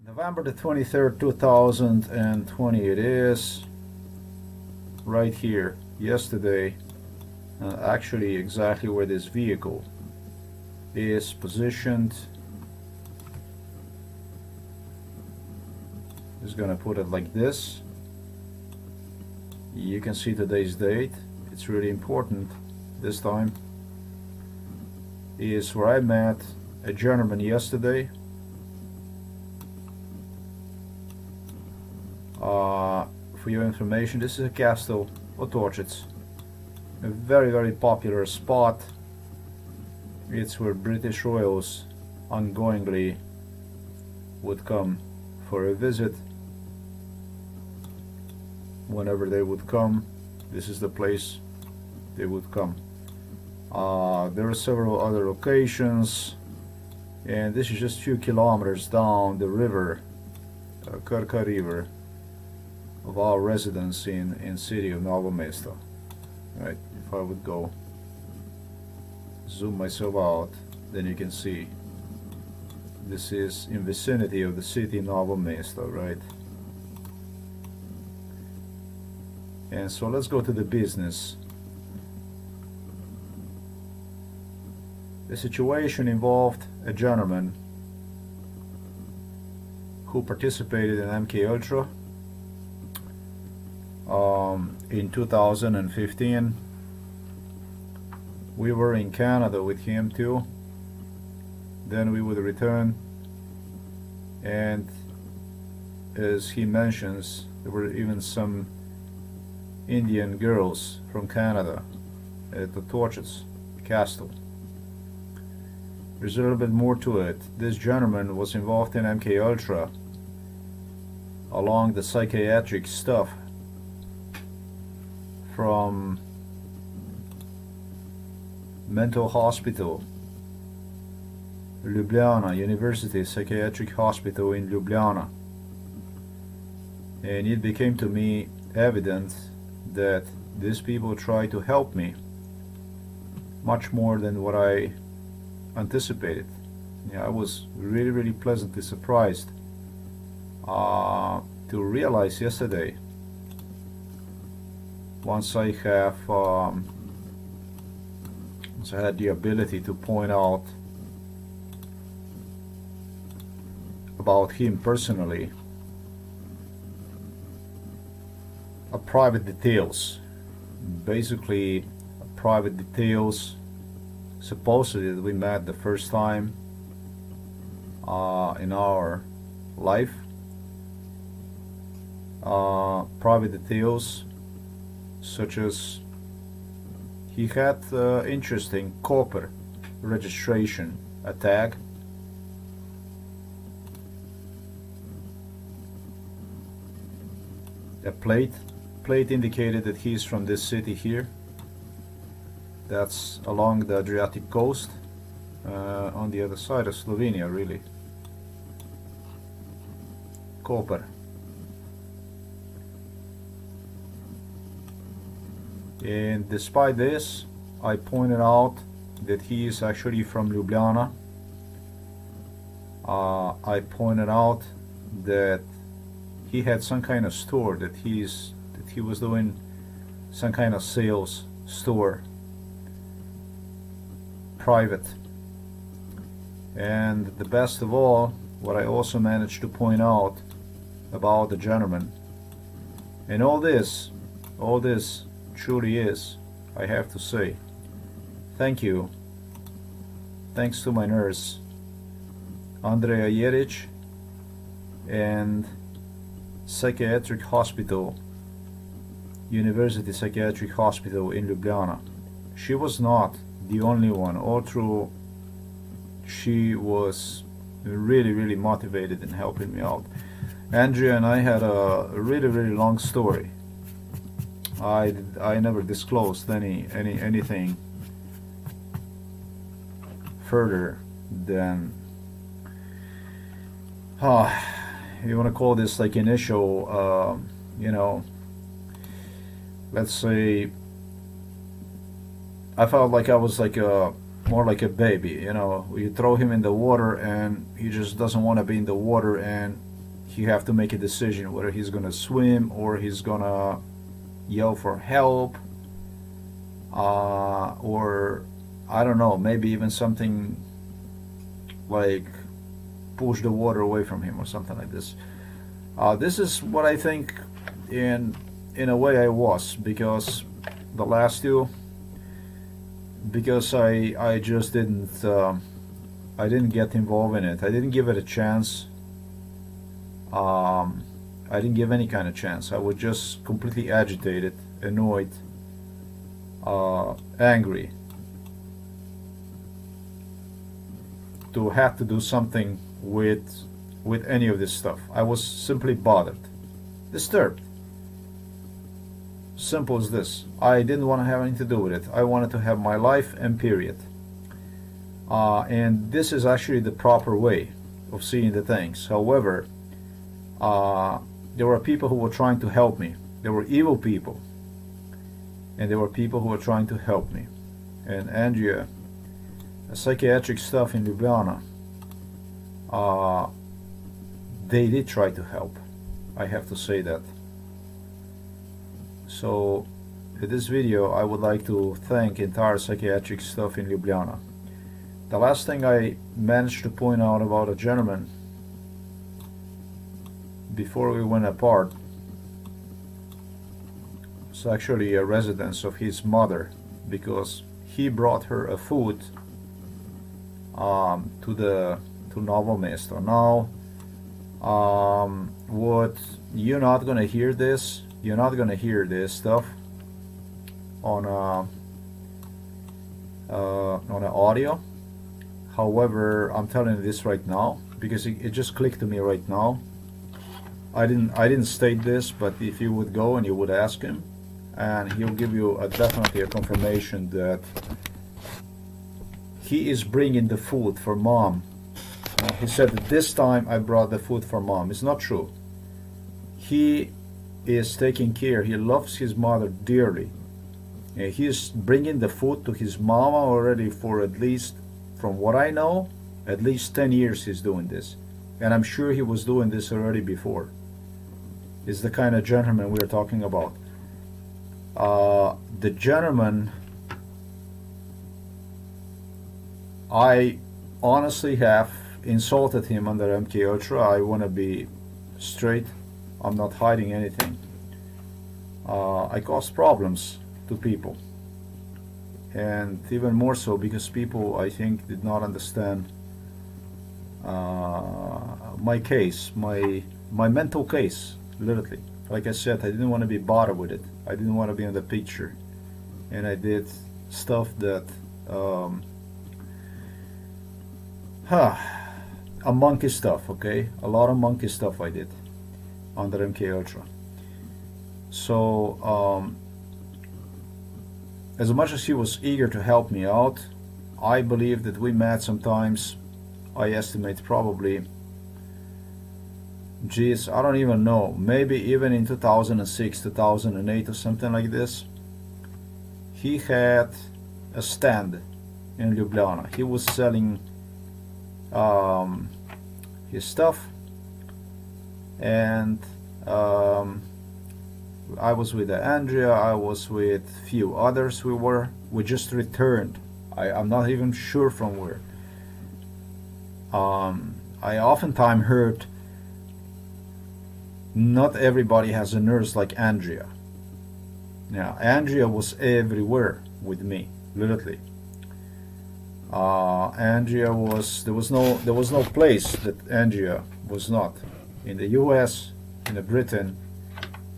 November the 23rd, 2020 it is, right here, yesterday, actually exactly where this vehicle is positioned. Just gonna put it like this. You can see today's date. It's really important this time. Is where I met a gentleman yesterday. For your information, this is a castle Otorčić, a very popular spot. It's where British royals ongoingly would come for a visit. Whenever they would come, this is the place they would come. There are several other locations, and this is just a few kilometers down the river, Krka River, of our residence in city of Novo Mesto. Right, if I would go zoom myself out, then you can see this is in vicinity of the city Novo Mesto, right? And so let's go to the business. The situation involved a gentleman who participated in MK Ultra in 2015. We were in Canada with him too. Then we would return, and as he mentions, there were even some Indian girls from Canada at the Otorčić castle. There's a little bit more to it. This gentleman was involved in MK Ultra along the psychiatric stuff from mental hospital, Ljubljana University Psychiatric Hospital in Ljubljana. And it became to me evident that these people tried to help me much more than what I anticipated. Yeah, I was really pleasantly surprised to realize yesterday, once I had the ability to point out about him personally, private details, basically private details, supposedly that we met the first time in our life, private details such as he had interest in copper registration, a tag, a plate indicated that he's from this city here. That's along the Adriatic coast, on the other side of Slovenia, really. Copper. And despite this, I pointed out that he is actually from Ljubljana. I pointed out that he had some kind of store, that he was doing some kind of sales store, private. And the best of all, what I also managed to point out about the gentleman, and all this truly is, I have to say, thanks to my nurse Andrea Jeric and Psychiatric Hospital, University Psychiatric Hospital in Ljubljana. She was not the only one, although she was really motivated in helping me out. Andrea and I had a really long story. I never disclosed anything further than you want to call this like initial, let's say, I felt like I was like more like a baby. You throw him in the water and he just doesn't want to be in the water, and you have to make a decision whether he's gonna swim or he's gonna yell for help, or I don't know, maybe even something like push the water away from him or something like this. This is what I think in a way I was, because the last two, because I just didn't I didn't get involved in it. I didn't give it a chance. I didn't give any kind of chance. I was just completely agitated, annoyed, angry to have to do something with any of this stuff. I was simply bothered, disturbed. Simple as this. I didn't want to have anything to do with it. I wanted to have my life, and period. And this is actually the proper way of seeing the things. However, there were people who were trying to help me. There were evil people, and there were people who were trying to help me. And Andrea, psychiatric stuff in Ljubljana, they did try to help. I have to say that. So in this video I would like to thank entire psychiatric stuff in Ljubljana. The last thing I managed to point out about a gentleman before we went apart was actually a residence of his mother, because he brought her a food to Novo Mesto. Now, what you're not gonna hear this. You're not gonna hear this stuff on an audio. However, I'm telling you this right now because it just clicked to me right now. I didn't state this, but if you would go and you would ask him, and he'll give you definitely a confirmation that he is bringing the food for mom. He said that this time I brought the food for mom. It's not true. He is taking care. He loves his mother dearly. He is bringing the food to his mama already for at least, from what I know, at least 10 years he's doing this. And I'm sure he was doing this already before. It's the kind of gentleman we're talking about. The gentleman, I honestly have insulted him under MK Ultra. I want to be straight. I'm not hiding anything. I caused problems to people, and even more so because people, I think, did not understand my case, my mental case, literally. Like I said, I didn't want to be bothered with it. I didn't want to be in the picture, and I did stuff that a monkey stuff, okay? A lot of monkey stuff I did under MK Ultra. So as much as he was eager to help me out, I believe that we met sometimes, I estimate probably, geez, I don't even know, maybe even in 2006, 2008 or something like this. He had a stand in Ljubljana. He was selling his stuff, and I was with Andrea, I was with few others. We just returned. I'm not even sure from where. I oftentimes heard not everybody has a nurse like Andrea. Now, Andrea was everywhere with me, literally. Andrea was, there was no place that Andrea was not. In the US, in the Britain,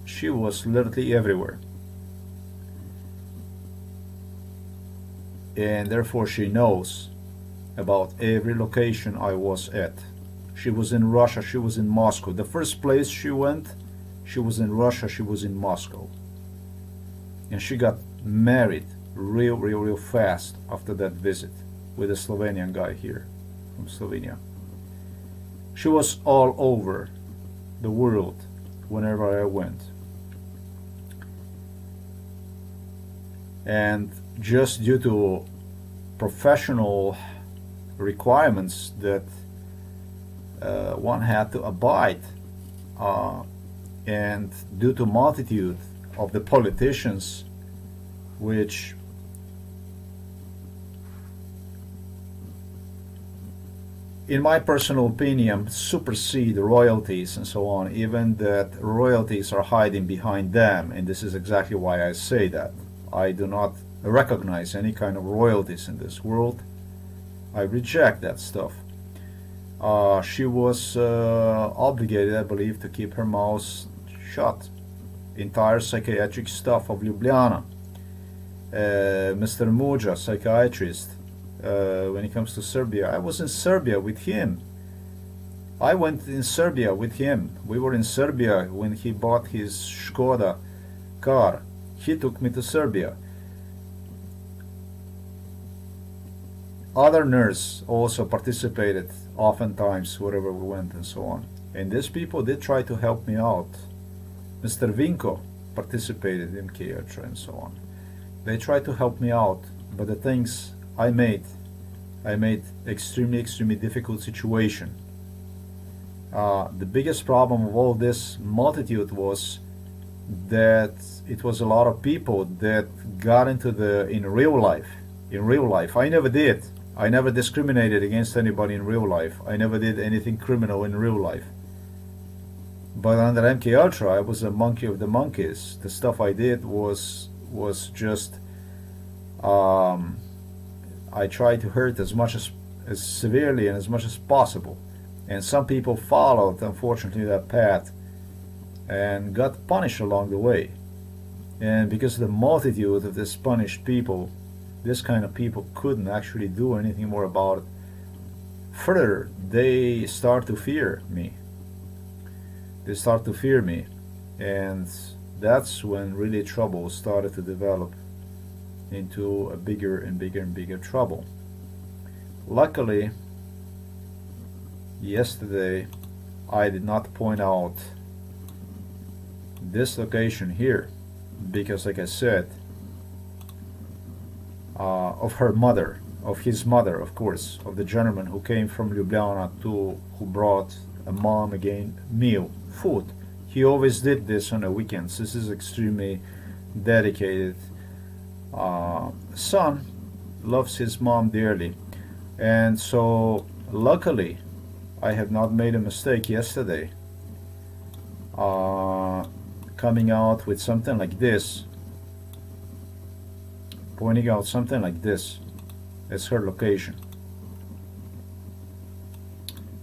she was literally everywhere. And therefore she knows about every location I was at. She was in Russia, she was in Moscow. The first place she went, she was in Russia, she was in Moscow. And she got married real fast after that visit with a Slovenian guy here from Slovenia. She was all over the world whenever I went. And just due to professional requirements that one had to abide and due to multitude of the politicians, which in my personal opinion supersede royalties and so on, even that royalties are hiding behind them, and this is exactly why I say that. I do not recognize any kind of royalties in this world. I reject that stuff. She was obligated, I believe, to keep her mouth shut. Entire psychiatric staff of Ljubljana. Mr. Muja, psychiatrist, when it comes to Serbia. I was in Serbia with him. I went in Serbia with him. We were in Serbia when he bought his Skoda car. He took me to Serbia. Other nurses also participated oftentimes wherever we went and so on. And these people did try to help me out. Mr. Vinko participated in psychiatry and so on. They tried to help me out, but the things I made extremely difficult situation. The biggest problem of all this multitude was that it was a lot of people that got into in real life. I never did. I never discriminated against anybody in real life. I never did anything criminal in real life. But under MK Ultra, I was a monkey of the monkeys. The stuff I did was just I tried to hurt as severely and as much as possible. And some people followed, unfortunately, that path and got punished along the way. And because of the multitude of these punished people, this kind of people couldn't actually do anything more about it. Further, they start to fear me. They start to fear me. And that's when really trouble started to develop into a bigger and bigger trouble. Luckily, yesterday I did not point out this location here because, like I said, of her mother, of his mother, of course, of the gentleman who came from Ljubljana who brought a mom again meal, food. He always did this on the weekends. This is extremely dedicated son, loves his mom dearly. And so luckily I have not made a mistake yesterday coming out with something like this, pointing out something like this as her location.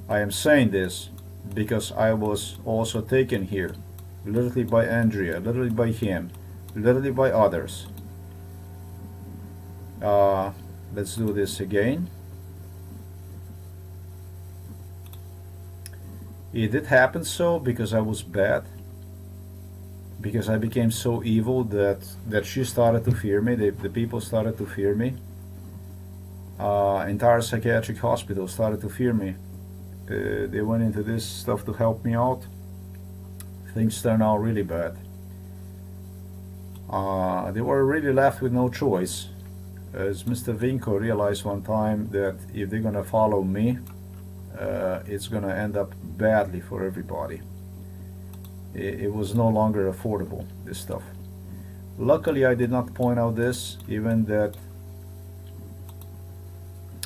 I am saying this because I was also taken here, literally by Andrea, literally by him, literally by others. Let's do this again. It did happen so because I was bad, because I became so evil that she started to fear me. The people started to fear me. Entire psychiatric hospital started to fear me. They went into this stuff to help me out. Things turned out really bad. They were really left with no choice, as Mr. Vinko realized one time that if they're gonna follow me, it's gonna end up badly for everybody. It was no longer affordable, this stuff. Luckily I did not point out this, even that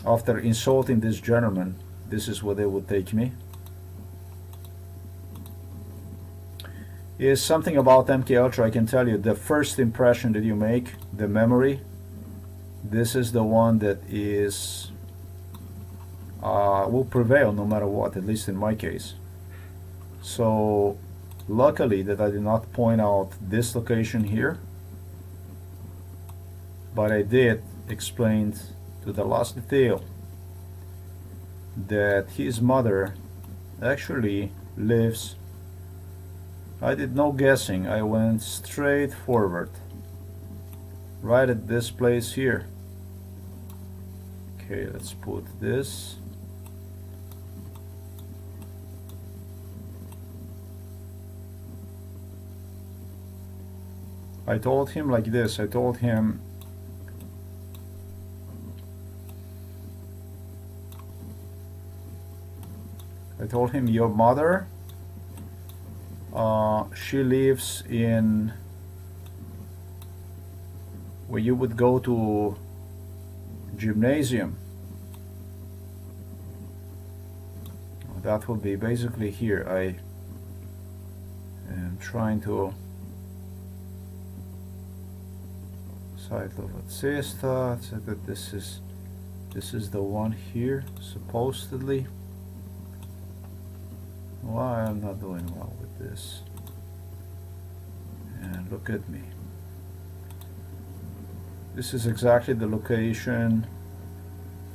after insulting this gentleman, this is where they would take me. Is something about MK Ultra I can tell you. The first impression that you make, the memory, this is the one that is will prevail no matter what, at least in my case. So luckily that I did not point out this location here, but I did explain to the last detail that his mother actually lives. I did no guessing, I went straight forward, right at this place here. Okay, let's put this. I told him like this, I told him your mother She lives in where you would go to gymnasium. That will be basically here. I am trying to site of cesta, so that this is the one here supposedly. Why I'm not doing well with this? And look at me. This is exactly the location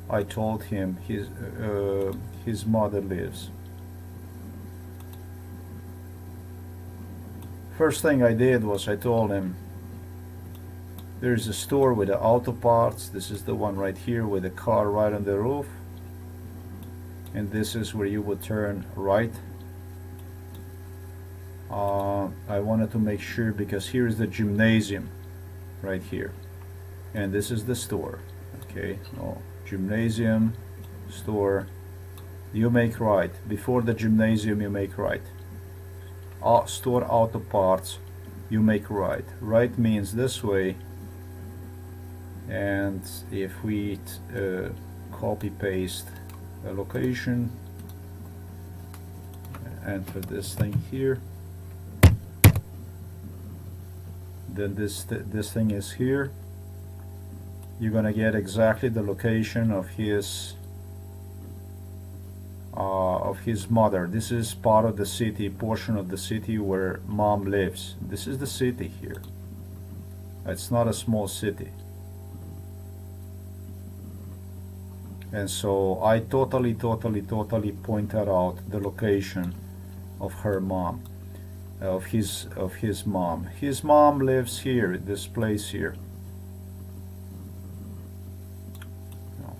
I told him his mother lives. First thing I did was I told him there's a store with the auto parts. This is the one right here with the car right on the roof, and this is where you would turn right. I wanted to make sure because here is the gymnasium right here, and this is the store. Okay, no, gymnasium, store, you make right. Before the gymnasium you make right. Store auto parts, you make right. Right means this way, and if we copy paste a location, enter this thing here, then this thing is here. You're gonna get exactly the location of his mother. This is part of the city, portion of the city where mom lives. This is the city here. It's not a small city. And so I totally pointed out the location of her mom, of his mom. His mom lives here, this place here. No.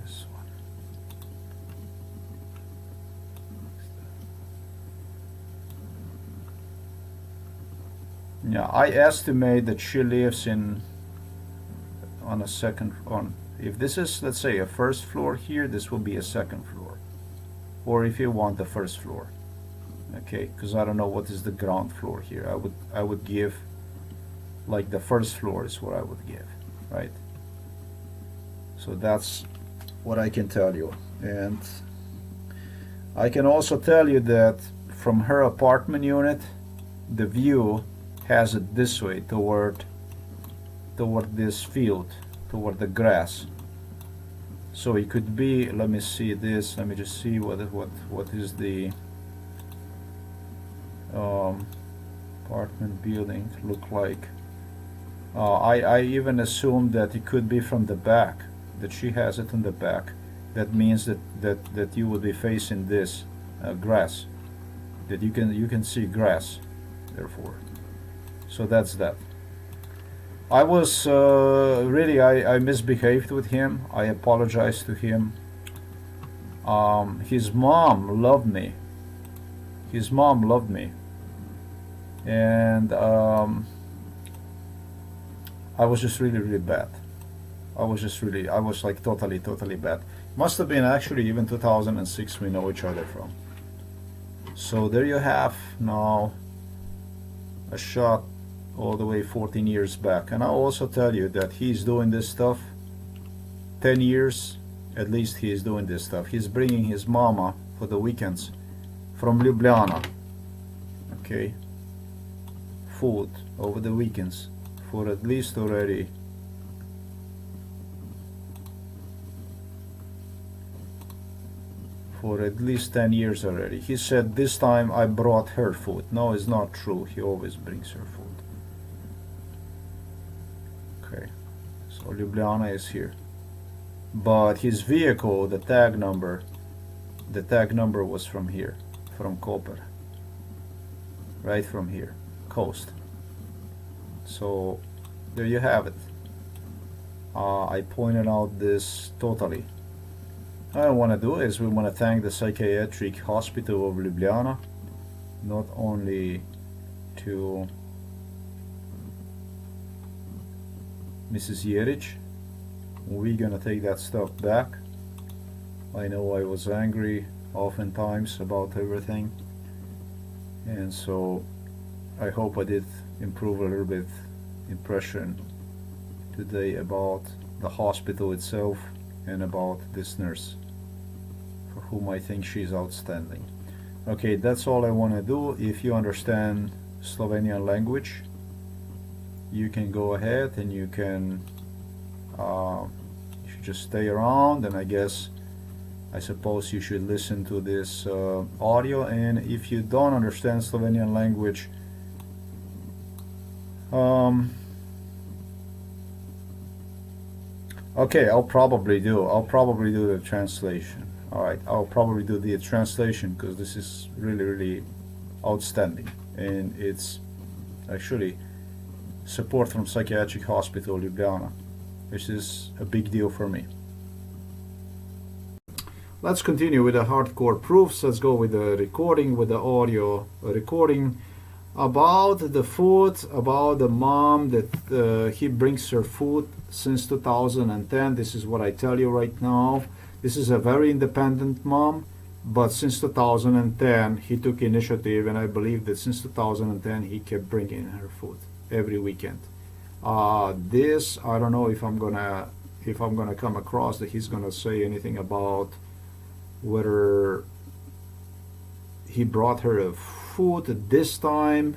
This one. Yeah, I estimate that she lives on a second, if this is, let's say, a first floor here, this will be a second floor, or if you want the first floor, okay, because I don't know what is the ground floor here. I would give like the first floor is what I would give, right? So that's what I can tell you. And I can also tell you that from her apartment unit, the view has it this way, toward this field, toward the grass. So it could be, let me see this, let me just see what is the apartment building look like. I even assumed that it could be from the back, that she has it in the back. That means that you will be facing this grass, that you can see grass, therefore. So that's that. I was really, I misbehaved with him. I apologized to him. His mom loved me. His mom loved me. And I was just really bad. I was like totally bad. Must have been actually even 2006 we know each other from. So there you have now a shot all the way 14 years back. And I'll also tell you that he's doing this stuff 10 years at least. He is doing this stuff. He's bringing his mama for the weekends from Ljubljana, okay, food over the weekends for at least already for at least 10 years already. He said this time I brought her food. No, it's not true. He always brings her food. Okay, so Ljubljana is here, but his vehicle, the tag number was from here, from Koper, right from here, coast. So there you have it. I pointed out this totally. What I want to do is we want to thank the psychiatric hospital of Ljubljana, not only to Mrs. Jeric. We're gonna take that stuff back I know I was angry oftentimes about everything, and so I hope I did improve a little bit impression today about the hospital itself and about this nurse, for whom I think she's outstanding. Okay, that's all I want to do. If you understand Slovenian language, you can go ahead and you can you should just stay around, and I suppose you should listen to this audio. And if you don't understand Slovenian language, okay, I'll probably do the translation. Alright, I'll probably do the translation because this is really outstanding, and it's actually support from Psychiatric Hospital Ljubljana, which is a big deal for me. Let's continue with the hardcore proofs. Let's go with the recording, with the audio recording about the food, about the mom that he brings her food since 2010. This is what I tell you right now. This is a very independent mom, but since 2010 he took initiative, and I believe that since 2010 he kept bringing her food every weekend. This, I don't know if I'm gonna come across that he's gonna say anything about whether he brought her a food this time.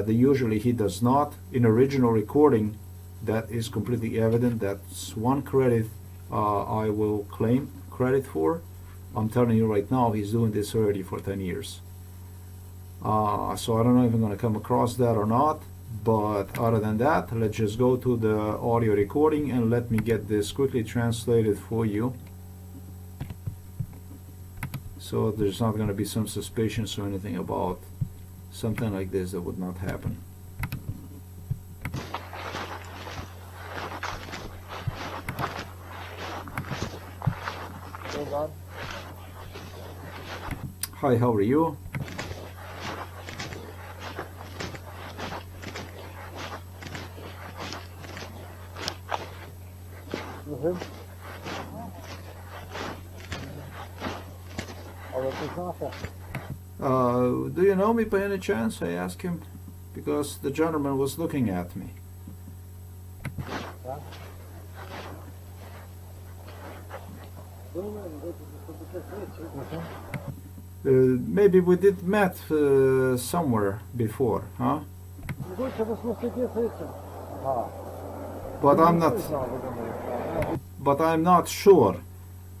Usually he does not. In original recording, that is completely evident. That's one credit I will claim credit for. I'm telling you right now, he's doing this already for 10 years. So I don't know if I'm going to come across that or not, but other than that, let's just go to the audio recording and let me get this quickly translated for you, so there's not going to be some suspicions or anything about something like this that would not happen. Hi, how are you? Do you know me by any chance? I asked him, because the gentleman was looking at me. Maybe we did met somewhere before, huh? But I'm not sure.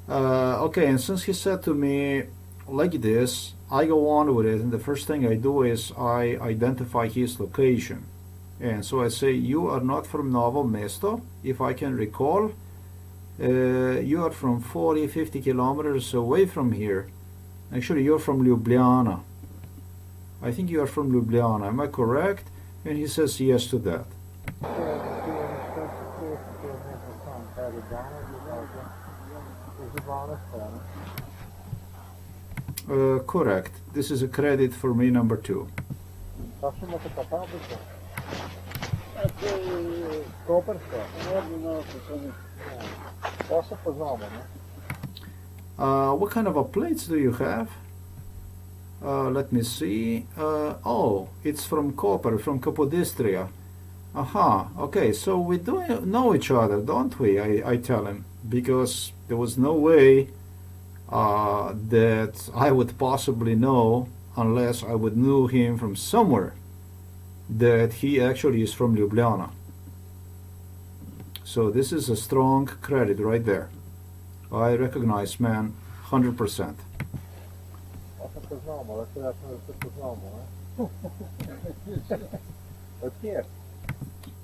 Okay, and since he said to me like this, I go on with it, and the first thing I do is I identify his location. And so I say, you are not from Novo Mesto, if I can recall. You are from 40-50 kilometers away from here. Actually, you're from Ljubljana. I think you are from Ljubljana, am I correct? And he says yes to that. Correct. This is a credit for me, number 2. What kind of a plates do you have? Let me see. Oh, it's from Koper, from Capodistria. Aha, okay, so we do know each other, don't we? I tell him, because there was no way that I would possibly know, unless I would know him from somewhere, that he actually is from Ljubljana. So this is a strong credit right there. I recognize, man, 100%.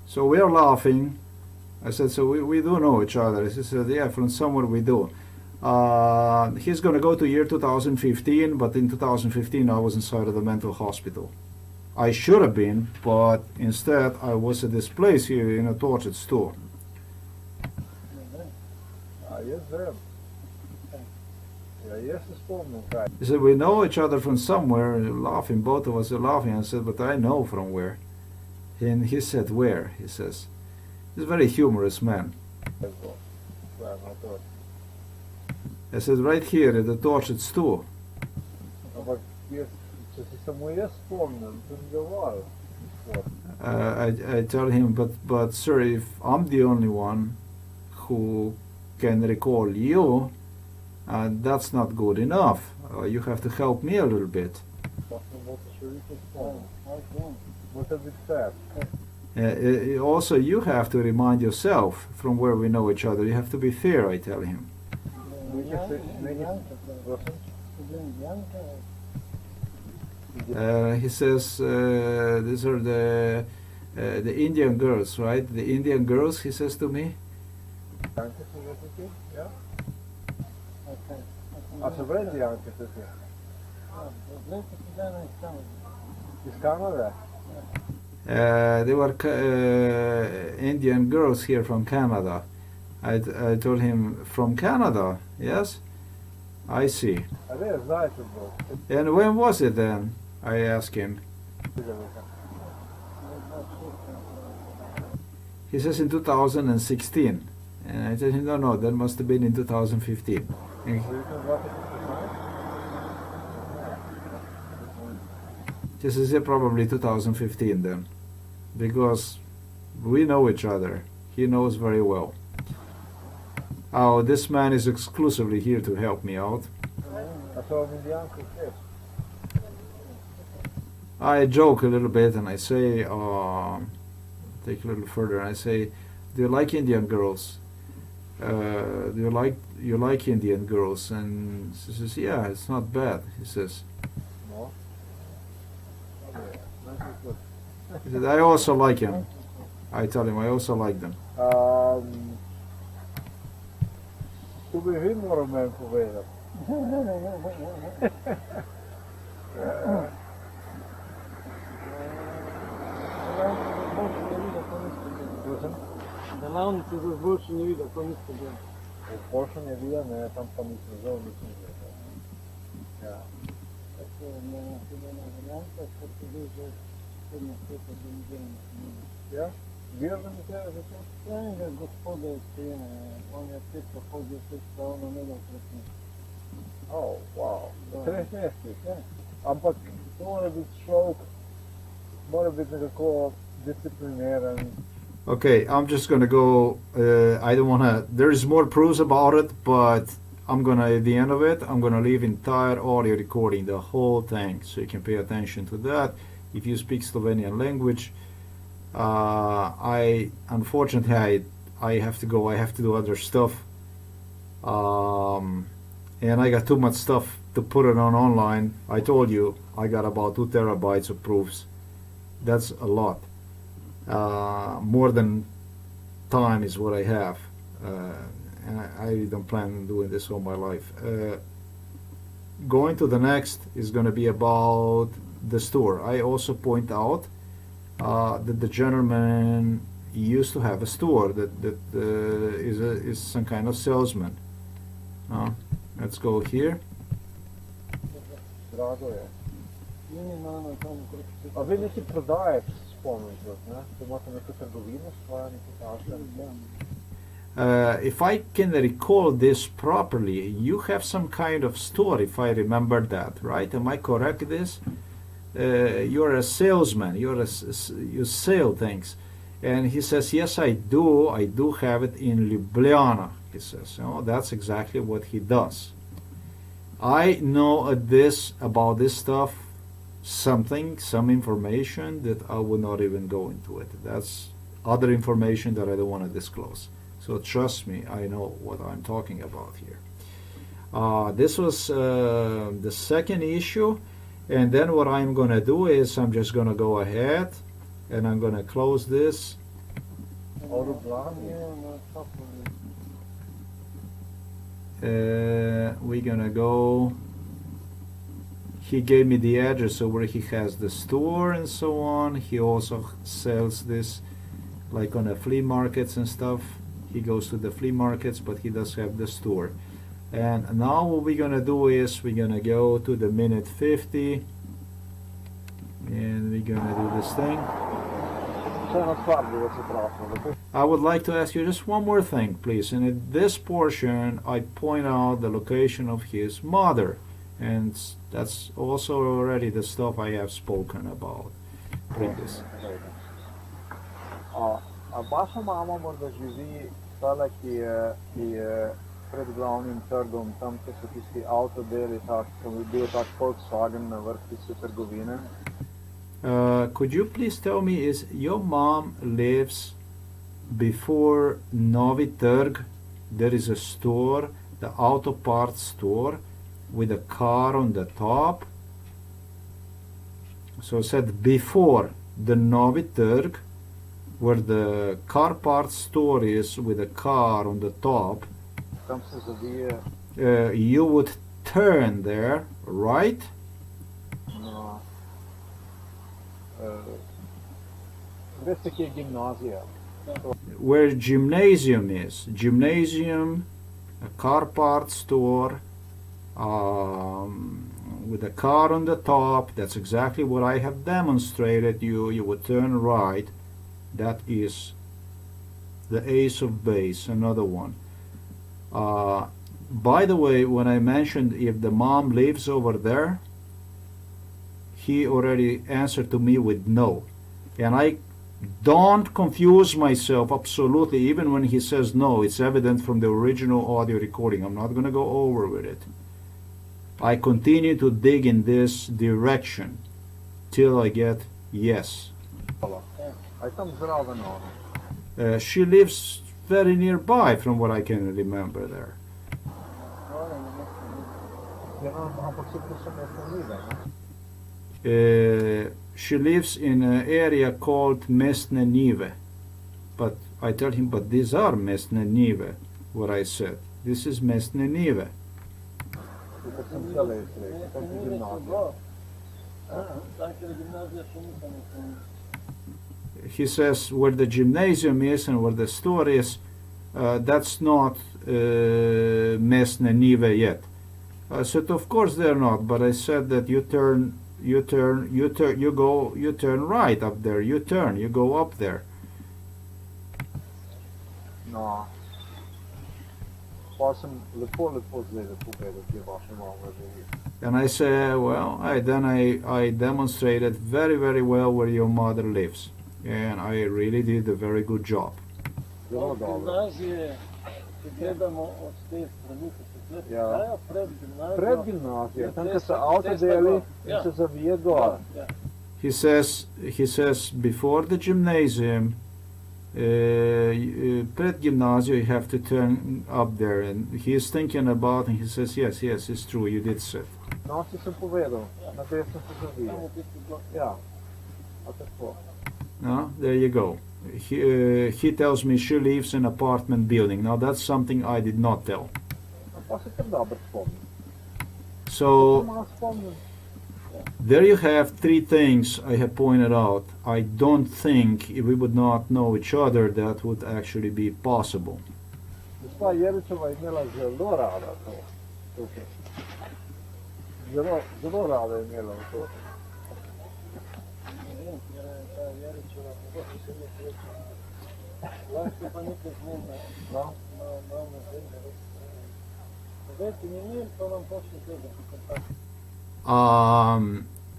So we are laughing. I said, so we do know each other. He said, yeah, from somewhere we do. He's going to go to year 2015, but in 2015 I was inside of the mental hospital. I should have been, but instead I was at this place here in a tortured store. He said, we know each other from somewhere, laughing, both of us are laughing. I said, but I know from where. And he said, where? He says, he's a very humorous man. I said, right here at the tortured store. I tell him, but sir, if I'm the only one who can recall you, that's not good enough. You have to help me a little bit. Also, you have to remind yourself from where we know each other. You have to be fair, I tell him. He says, these are the Indian girls, right? The Indian girls, he says to me. They were Indian girls here from Canada. I told him, from Canada, yes? I see. And when was it then? I asked him. He says in 2016. And I told him, no, that must have been in 2015. This is probably 2015 then, because we know each other. He knows very well. Oh, this man is exclusively here to help me out. I joke a little bit and I say, take a little further, and I say, do you like Indian girls? Do you like Indian girls? And he says, yeah, it's not bad. He says. He said, I also like him. I tell him I also like them. Oh, wow. Ampak to mora biti človek, mora biti nekako discipliniran. Okay, I'm just gonna go, I don't wanna, there's more proofs about it, but I'm gonna, at the end of it, I'm gonna leave entire audio recording, the whole thing, so you can pay attention to that. If you speak Slovenian language, unfortunately I have to go, I have to do other stuff, and I got too much stuff to put it on online. I told you, I got about 2 terabytes of proofs. That's a lot. More than time is what I have, and I don't plan on doing this all my life. Going to the next is going to be about the store. I also point out that the gentleman used to have a store that is some kind of salesman. Let's go here. If I can recall this properly, you have some kind of store, if I remember that, right? Am I correct this? You're a salesman, you sell things. And he says, yes, I do have it in Ljubljana, he says. That's exactly what he does. I know about this stuff, some information that I will not even go into it. That's other information that I don't want to disclose. So trust me, I know what I'm talking about here. This was the second issue. And then what I'm going to do is I'm just going to go ahead and I'm going to close this. We're going to go. He gave me the address of where he has the store and so on. He also sells this like on the flea markets and stuff. He goes to the flea markets, but he does have the store. And now what we're gonna do is we're gonna go to the minute 50 and we're gonna do this thing. I would like to ask you just one more thing, please. And in this portion, I point out the location of his mother. And that's also already the stuff I have spoken about previously. Vaša mama morda živi tale, ki je pred glavnim trgom, tam, kjer so tisti avtodeli, tam je bil tak Volkswagen na vrhu tiste trgovine. Could you please tell me, is your mom lives before Novi Trg? There is a store, the auto parts store, with a car on the top. So I said before the Novi Trg, where the car parts store is with a car on the top. Tam se zavije. You would turn there, right? No. Veste, kje je gimnazija? Where gymnasium is. Gymnasium, a car parts store, with a car on the top. That's exactly what I have demonstrated. You would turn right. That is the ace of base, another one. By the way, when I mentioned if the mom lives over there, he already answered to me with no. And I don't confuse myself absolutely, even when he says no. It's evident from the original audio recording. I'm not going to go over with it. I continue to dig in this direction till I get yes. She lives very nearby from what I can remember there. She lives in an area called Mestne Nive. But I tell him, but these are Mestne Nive, what I said. This is Mestne Nive. He says where the gymnasium is and where the store is, that's not Mestne Nive yet. I said, of course they're not, but I said that you turn right up there. You go up there. No. And I say, well, I demonstrated very, very well where your mother lives, and I really did a very good job. He says before the gymnasium, pred gymnasium, you have to turn up there, and he is thinking about, and he says, yes, it's true, you did say. No, there you go. He tells me she lives in an apartment building. Now that's something I did not tell. So there you have three things I have pointed out. I don't think if we would not know each other that would actually be possible.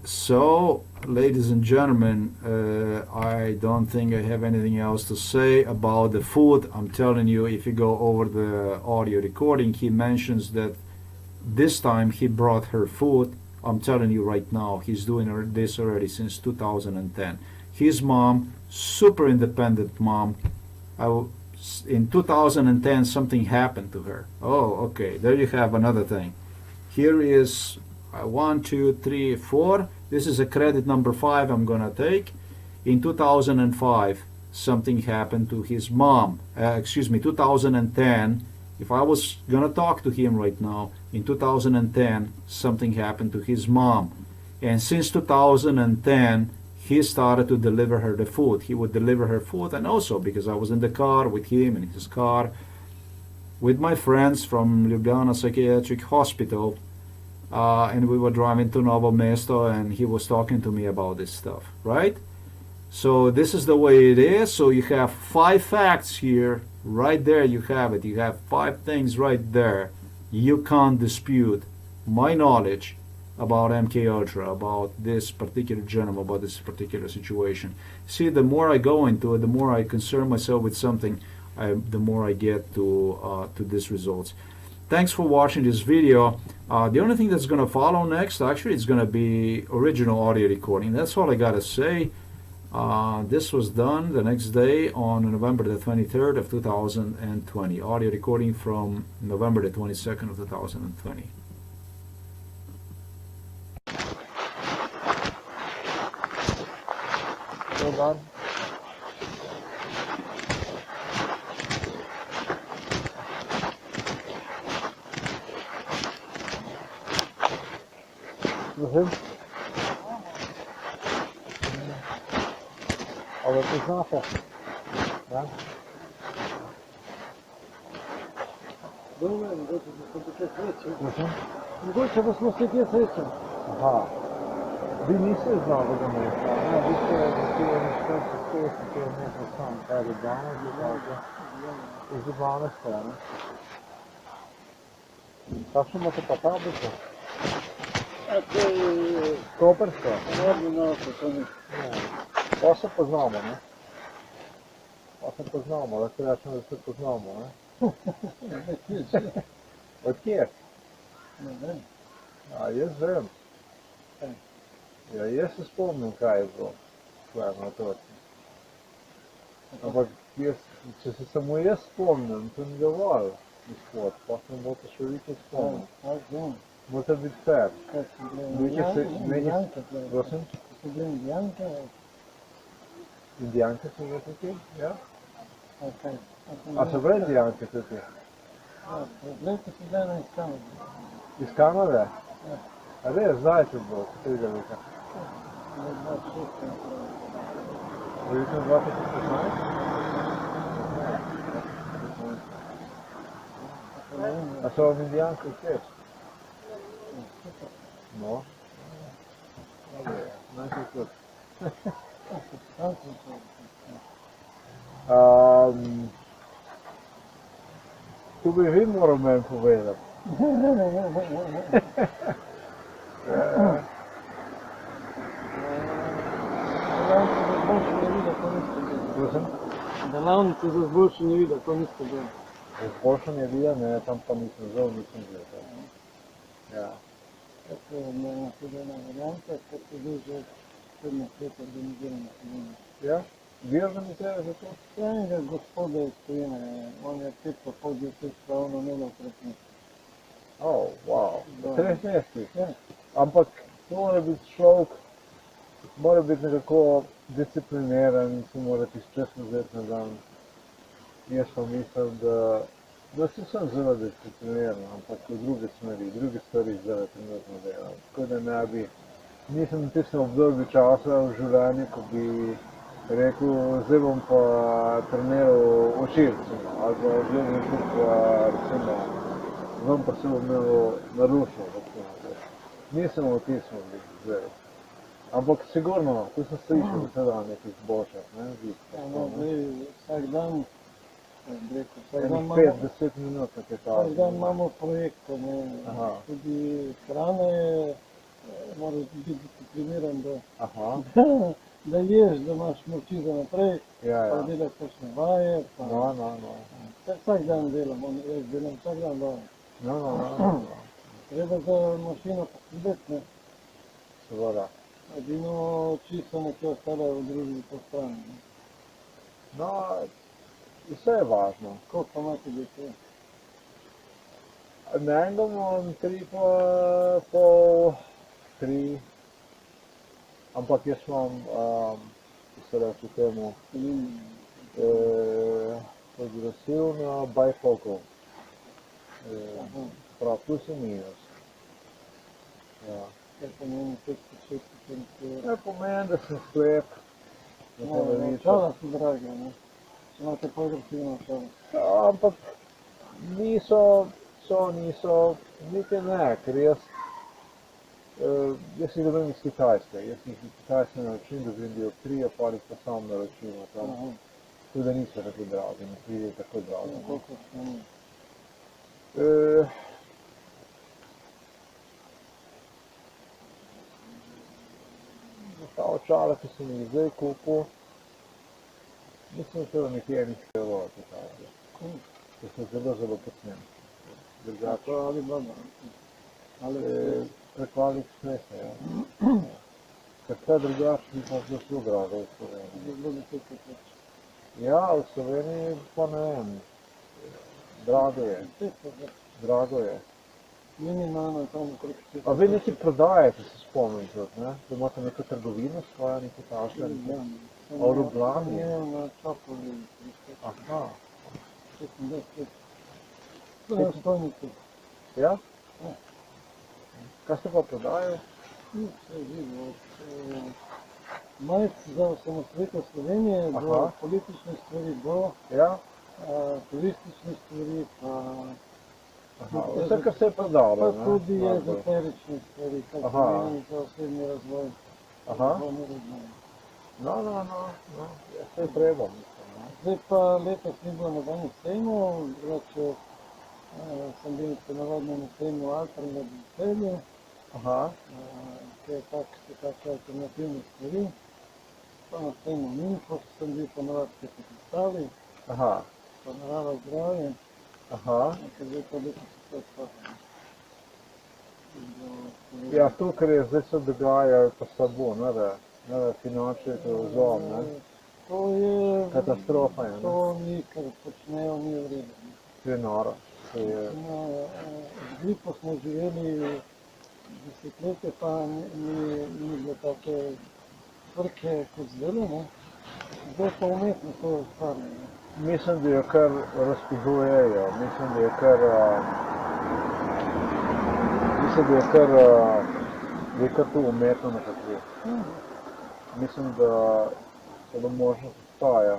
So, ladies and gentlemen, I don't think I have anything else to say about the food. I'm telling you, if you go over the audio recording, he mentions that this time he brought her food. I'm telling you right now, he's doing this already since 2010. His mom, super independent mom. In 2010, something happened to her. Oh, okay, there you have another thing. Here is 1, 2, 3, 4. This is a credit number 5 I'm gonna take. In 2005, something happened to his mom. 2010. If I was gonna talk to him right now, in 2010, something happened to his mom. And since 2010, he started to deliver her the food. He would deliver her food, and also because I was in the car with him, in his car, with my friends from Ljubljana Psychiatric Hospital, and we were driving to Novo Mesto, and he was talking to me about this stuff, right? So this is the way it is. So you have 5 facts here. Right there you have it. You have 5 things right there. You can't dispute my knowledge about MK Ultra, about this particular genome, about this particular situation. See, the more I go into it, the more I concern myself with something, the more I get to these results. Thanks for watching this video. The only thing that's going to follow next, actually, it's going to be original audio recording. That's all I got to say. This was done the next day on November the 23rd of 2020. Audio recording from November the 22nd of 2020. Hold on. Але ти знати, да? Думаю, Гуче да smo se gdje srećem. Aha. Vi niste znali da me je sam. Ja, vi ste nešto to je nešto sam. Kada danas je tako. Iz Ljubljane strane. Kako imate pa tablica? A to je... Koperska? No, to ne. Pa se poznamo, ne? Pa se poznamo, da se rečemo da se poznamo, ne? Od kje? Ne vem. A jaz vem. Ja, jaz se spomnim, kaj je bilo. Stvarno, točno. Ampak jaz, če se samo jaz spomnim, to ni dovolj, gospod. Pa se morate še više spomniti. Morate biti fair. Prosim? Indijanke so že tukaj, ja? A so bile indijanke tukaj? Leta so bile iz Kanade. Iz Kanade? A res, zdaj se bo, katerega leta? Verjetno 2016? A so vam indijanke všeč? No? Najprej kot. Tu bi vi moral meni povedati. Delavnice za izboljšanje vida, to niste bili. Za izboljšanje vida, ne, tam pa nisem zel, nisem bil. Ja. Tako je meni tudi ena varianta, kot je bil že 7 let organizirana Slovenija. Ja? Vi organizirate to? Ja, enega gospoda iz Tujine, on je 5,5 10 pravno imel tretnik. Oh, wow. V 3 mestih? Ja. Ampak to mora biti človek, mora biti nekako discipliniran, si mora tisti čas vzeti na dan. Jaz pa mislim, da si sem zelo discipliniran, ampak v druge smeri, druge stvari zdaj trenutno delam. Tako da ne bi, nisem v tistem obdobju časa v življenju, ko bi rekel, zdaj bom pa treniral oči, recimo, ali pa zdaj bom šel pa, recimo, vam pa se bom imel narušil, recimo. Nisem v tistem zdaj. Ampak sigurno, tu sem se išel vse dan nekaj izboljšati, ne, Ja, no, zdaj vsak dan, vsak dan 5-10 minut nekaj vsak dan tako. imamo projekte, ne, Aha. tudi hrana je, moraš biti discipliniran, Aha, da ješ, da imaš moči za naprej, ja, pa ja. delaš kakšne vaje, pa No. vsak dan delam, on res delam vsak dan vaje. No. Treba za mašino poskrbeti, ne, Seveda. edino čisto nekaj ostale v družbi po strani, ne. No, vse je važno. Koliko pa imate dete? Enega imam 3 pa pol, 3. Ampak jaz imam, kako se reče temu, progresivno bifocal. Prav, plus in minus. Ja. Kaj pomeni 5-6%? Ne pomeni, da sem slep. Čala so drage, ne? Če imate progresivno čala. Ampak niso, niti ne, ker jaz Jaz jih dobim iz Kitajske. Jaz jih iz Kitajske naročim, dobim dioptrijo, pa jih pa sam naročim. Aha, Tudi da niso tako dragi, ne pride tako dragi. koliko stane? Ta očala, ki sem jih zdaj kupil, mislim, da nekje enih evrov Kitajske. To so zelo, zelo poceni. Drugače, To ali blada. Ali preko AliExpressa, ja. Ker vse drugače mi pa zelo drago v Sloveniji. zelo visoko pač. Ja, v Sloveniji pa ne vem, drago je, drago je. Minimalno tam okrog 4. A vi nekaj prodajate, se spomnim tudi, ne? Da imate neko trgovino svojo, nekaj takšne? A v Ljubljani? Ne, na Čapoli. Aha, 26 let. To je stojnice. ja? Ja. Kaj ste pa prodajali? Vse živo. Majic za osamosvojitev Slovenije, do Aha. političnih stvari, do Ja? turističnih stvari, pa Aha, vse, kar se je prodalo, pa ne? tudi Dobro. ezoterične stvari, kar Aha. pomeni za osebni razvoj. Aha, duhovni razvoj. no, ja, saj treba, mislim, ne? Zdaj pa letos ni bilo nobenih sejmov, drugače sem bil ponavadno na sejmu Alter med Celju, Aha, ki je take alternativne stvari. Pa na sejmu Minfos sem bil ponavad, ki se predstavi, aha, pa narava zdravje, aha. ker zdaj pa letos vse odprto. Ja, to, kar je zdaj se dogaja, pa slabo, ne da finančni zlom, ne? To je... Katastrofa je, ne? To ni, kar počnejo, ni v redu. To je noro, to je, Z gripo smo živeli desetletje, pa ni bilo take frke kot zdaj, ne? Zdaj pa umetno to ustvarjajo. mislim, da jo kar razpihujejo, mislim, da je kar, da je kar to umetno nekako. Mislim, da celo možnost obstaja.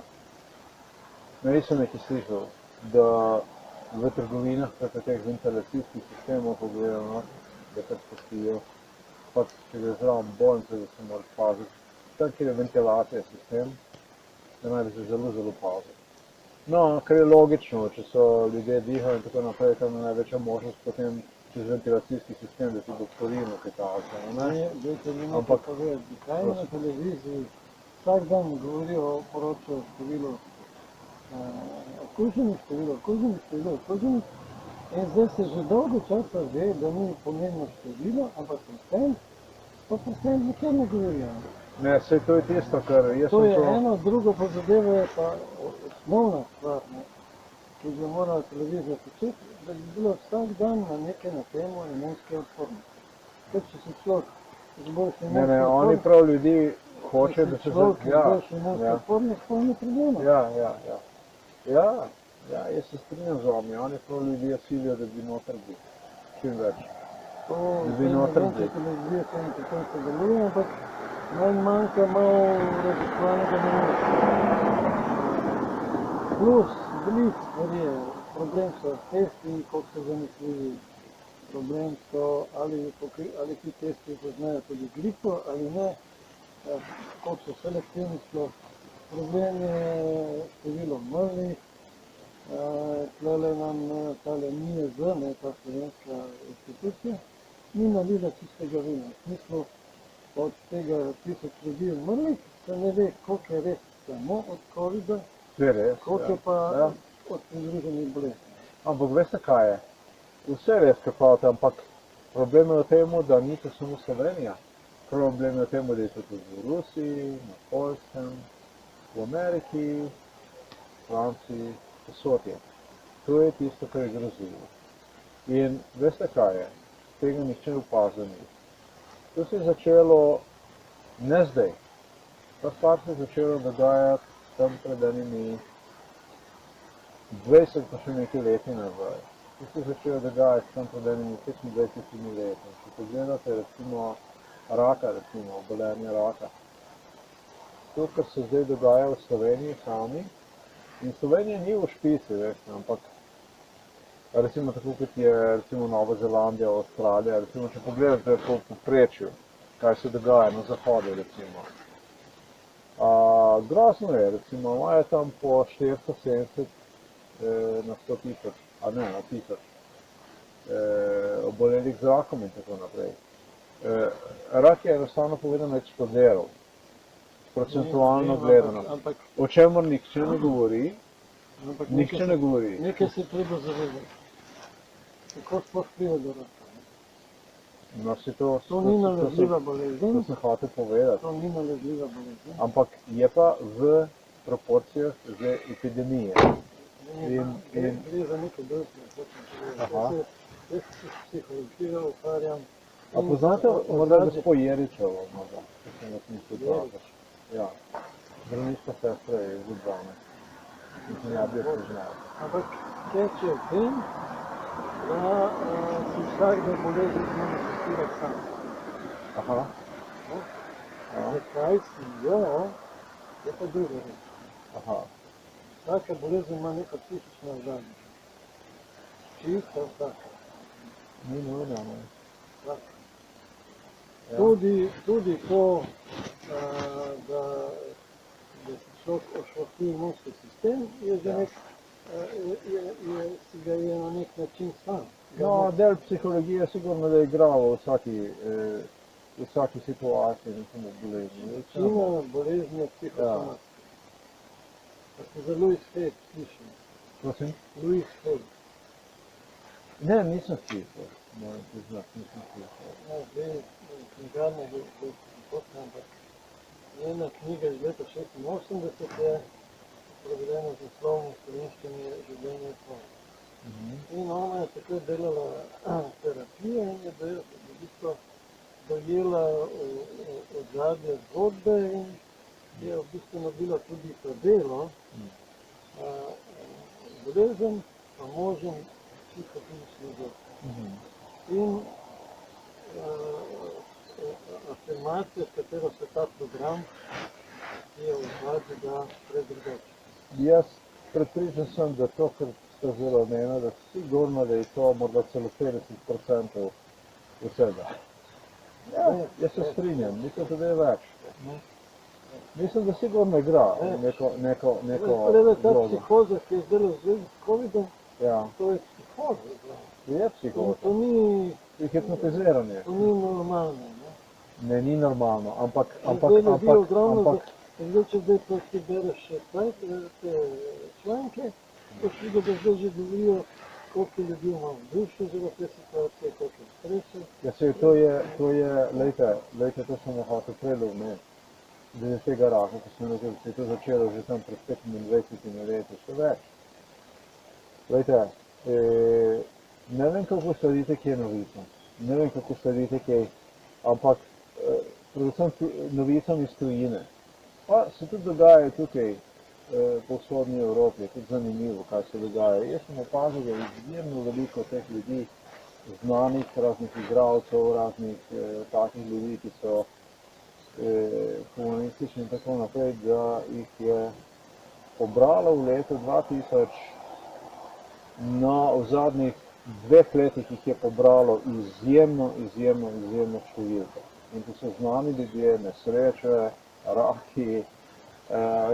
No, nisem nekaj slišal, da v trgovinah preko teh ventilacijskih sistemov pogledano, da kar spustijo, pač če gre zraven bolnice, da se moraš paziti. Tam, kjer je ventilacija sistem, da naj bi se zelo, zelo paziti. No, kar je logično, če so ljudje dihajo in tako naprej, tam je največja možnost potem čez ventilacijski sistem, da ti bo korino kaj takega, ne? Dajte mi nekaj Ampak- povedati, kaj na televiziji vsak dan govorijo, poročajo število okuženih, in zdaj se že dolgo časa ve, da ni pomembno število, ampak procent, pa procent nikjer ne govorijo. Ne, saj to je tisto, kar jaz To sem je to... eno, drugo pa zadeva je pa osnovna stvar, ne, ki bi morala televizija početi, da bi bilo vsak dan na nekaj na temo imunske odpornosti. Ker če se človek izboljša imunske Ne, oni odpornosti, prav ljudi hoče, da se... človek Ja, izboljša imunske ja, odpornost, pa ni problema. ja, jaz se strinjam z vami, oni prav ljudi silijo, da bi noter bili, čim več. To Da bi noter bili. televizija se mi tako se deluje, ampak manjka malo raziskovanega novinarstva. Plus, veliko stvari je. Problem so testi, koliko so zanesljivi. Problem so, ali ti testi poznajo tudi gripo ali ne, koliko so selektivni sploh. Problem je število mrtvih. Tlele nam tale NIJZ, ne, ta slovenska institucija, ni nalila čistega vina. V smislu, od tega 1000 ljudi umrlih, se ne ve, koliko je res samo od COVID-a, To je res, koliko je pa ja. od pridruženih bolezni. Ampak veste kaj je? Vse je res, kar pravite, ampak problem je v tem, da ni to samo Slovenija. Problem je v tem, da je to tudi v Rusiji, na Poljskem, v Ameriki, v Franciji, posod je. To je tisto, kar je grozljivo. In veste kaj je? Tega nihče ne opazi ni. To se je začelo ne zdaj. Ta stvar se je začela dogajati tam pred enimi 20 pa še nekaj leti nazaj. To se je začelo dogajati tam pred enimi 25 leti. Če pogledate recimo raka, recimo obolenje raka. To, kar se zdaj dogaja v Sloveniji sami, in Slovenija ni v špici, veste, ampak recimo tako kot je recimo Nova Zelandija, Avstralija, recimo če pogledate po povprečju, kaj se dogaja na zahodu recimo. Grozno je, recimo imajo tam po 470 na 100 tisoč, a ne na 1000 obolelih z rakom in tako naprej. Rak je enostavno povedano eksplodiral, procentualno gledano. O čemer nihče ne govori, nihče ne govori. Nekaj se treba zavedati. Kako sploh pride do raka? No, To ni nalezljiva bolezen. To sem hotel povedati. To ni nalezljiva bolezen. Ampak je pa v proporcijah z epidemije. Gre za nekaj drugega. Jaz se s psihologijo ukvarjam. A poznate morda gospod Jeričevo, morda, če se nas misli plačaš? Ja, zdravniška sestra je iz Ljubljane. Mislim, ja bi jo poznal. Ampak teče v tem, da si vsakdo bolezen manifestira sam. Aha. Zakaj si jo, je pa druga reč. Aha. Vsaka bolezen ima neko psihično ozadje. Čisto vsaka. Ni nujno, ne. Vsaka. Ja. Tudi to, da si človek ošvati imunski sistem, je že nek, si ga je na nek način sam. No, del psihologije sigurno da je igral v vsaki situaciji, ne samo bolezni. Večina bolezni je psihosomatska. Pa ste za Louis Hay slišali? Prosim? Louis Hay. Ne, nisem slišal. Moram priznati, nisem slišal. Ja, zdaj knjigarna je potna, ampak njena knjiga iz leta 86 je prevedena z naslovom slovenščini Življenje tvoje. In ona je takrat delala terapijo in je v bistvu dojela ozadje zgodbe in je v bistvu naredila tudi to delo. Bolezen pa možen psihofizični vzrok. In afirmacija, s katero se ta program je ozadje, da predrugače. Jaz prepričan sem, da to, kar sta zelo omenila, da sigurno, da je to morda celo 50% vsega. Ja, jaz se strinjam, mislim, da je več. Mislim, da sigurno igra neko Glede ta psihoza, ki je zdaj v zvezi s COVID-om, to je psihoza. Je psihoza. To ni hipnotiziranje. To ni normalno. Ne, ni normalno, ampak Zdaj, če zdaj pa ti bereš te članke, boš videl, da zdaj že govorijo, koliko ljudi ima v dušu zaradi te situacije, koliko je stresov. Ja, sej, to je, lejte, to sem hotel prej omeniti, da je tega raka, ko sem rekel, da se je to začelo že tam pred 25 leti, še več. Lejte, ne vem, kako sledite kje novicam, ne vem, kako sledite kje, ampak predvsem novicam iz tujine. Pa se tudi dogaja tukaj po vzhodni Evropi, je tudi zanimivo, kaj se dogaja. Jaz sem opazil, da je izjemno veliko teh ljudi, znanih, raznih igralcev, raznih takih ljudi, ki so humanistični in tako naprej, da jih je pobralo v letu 2000, v zadnjih 2 letih jih je pobralo izjemno številko. In to so znani ljudje, nesreče, raki.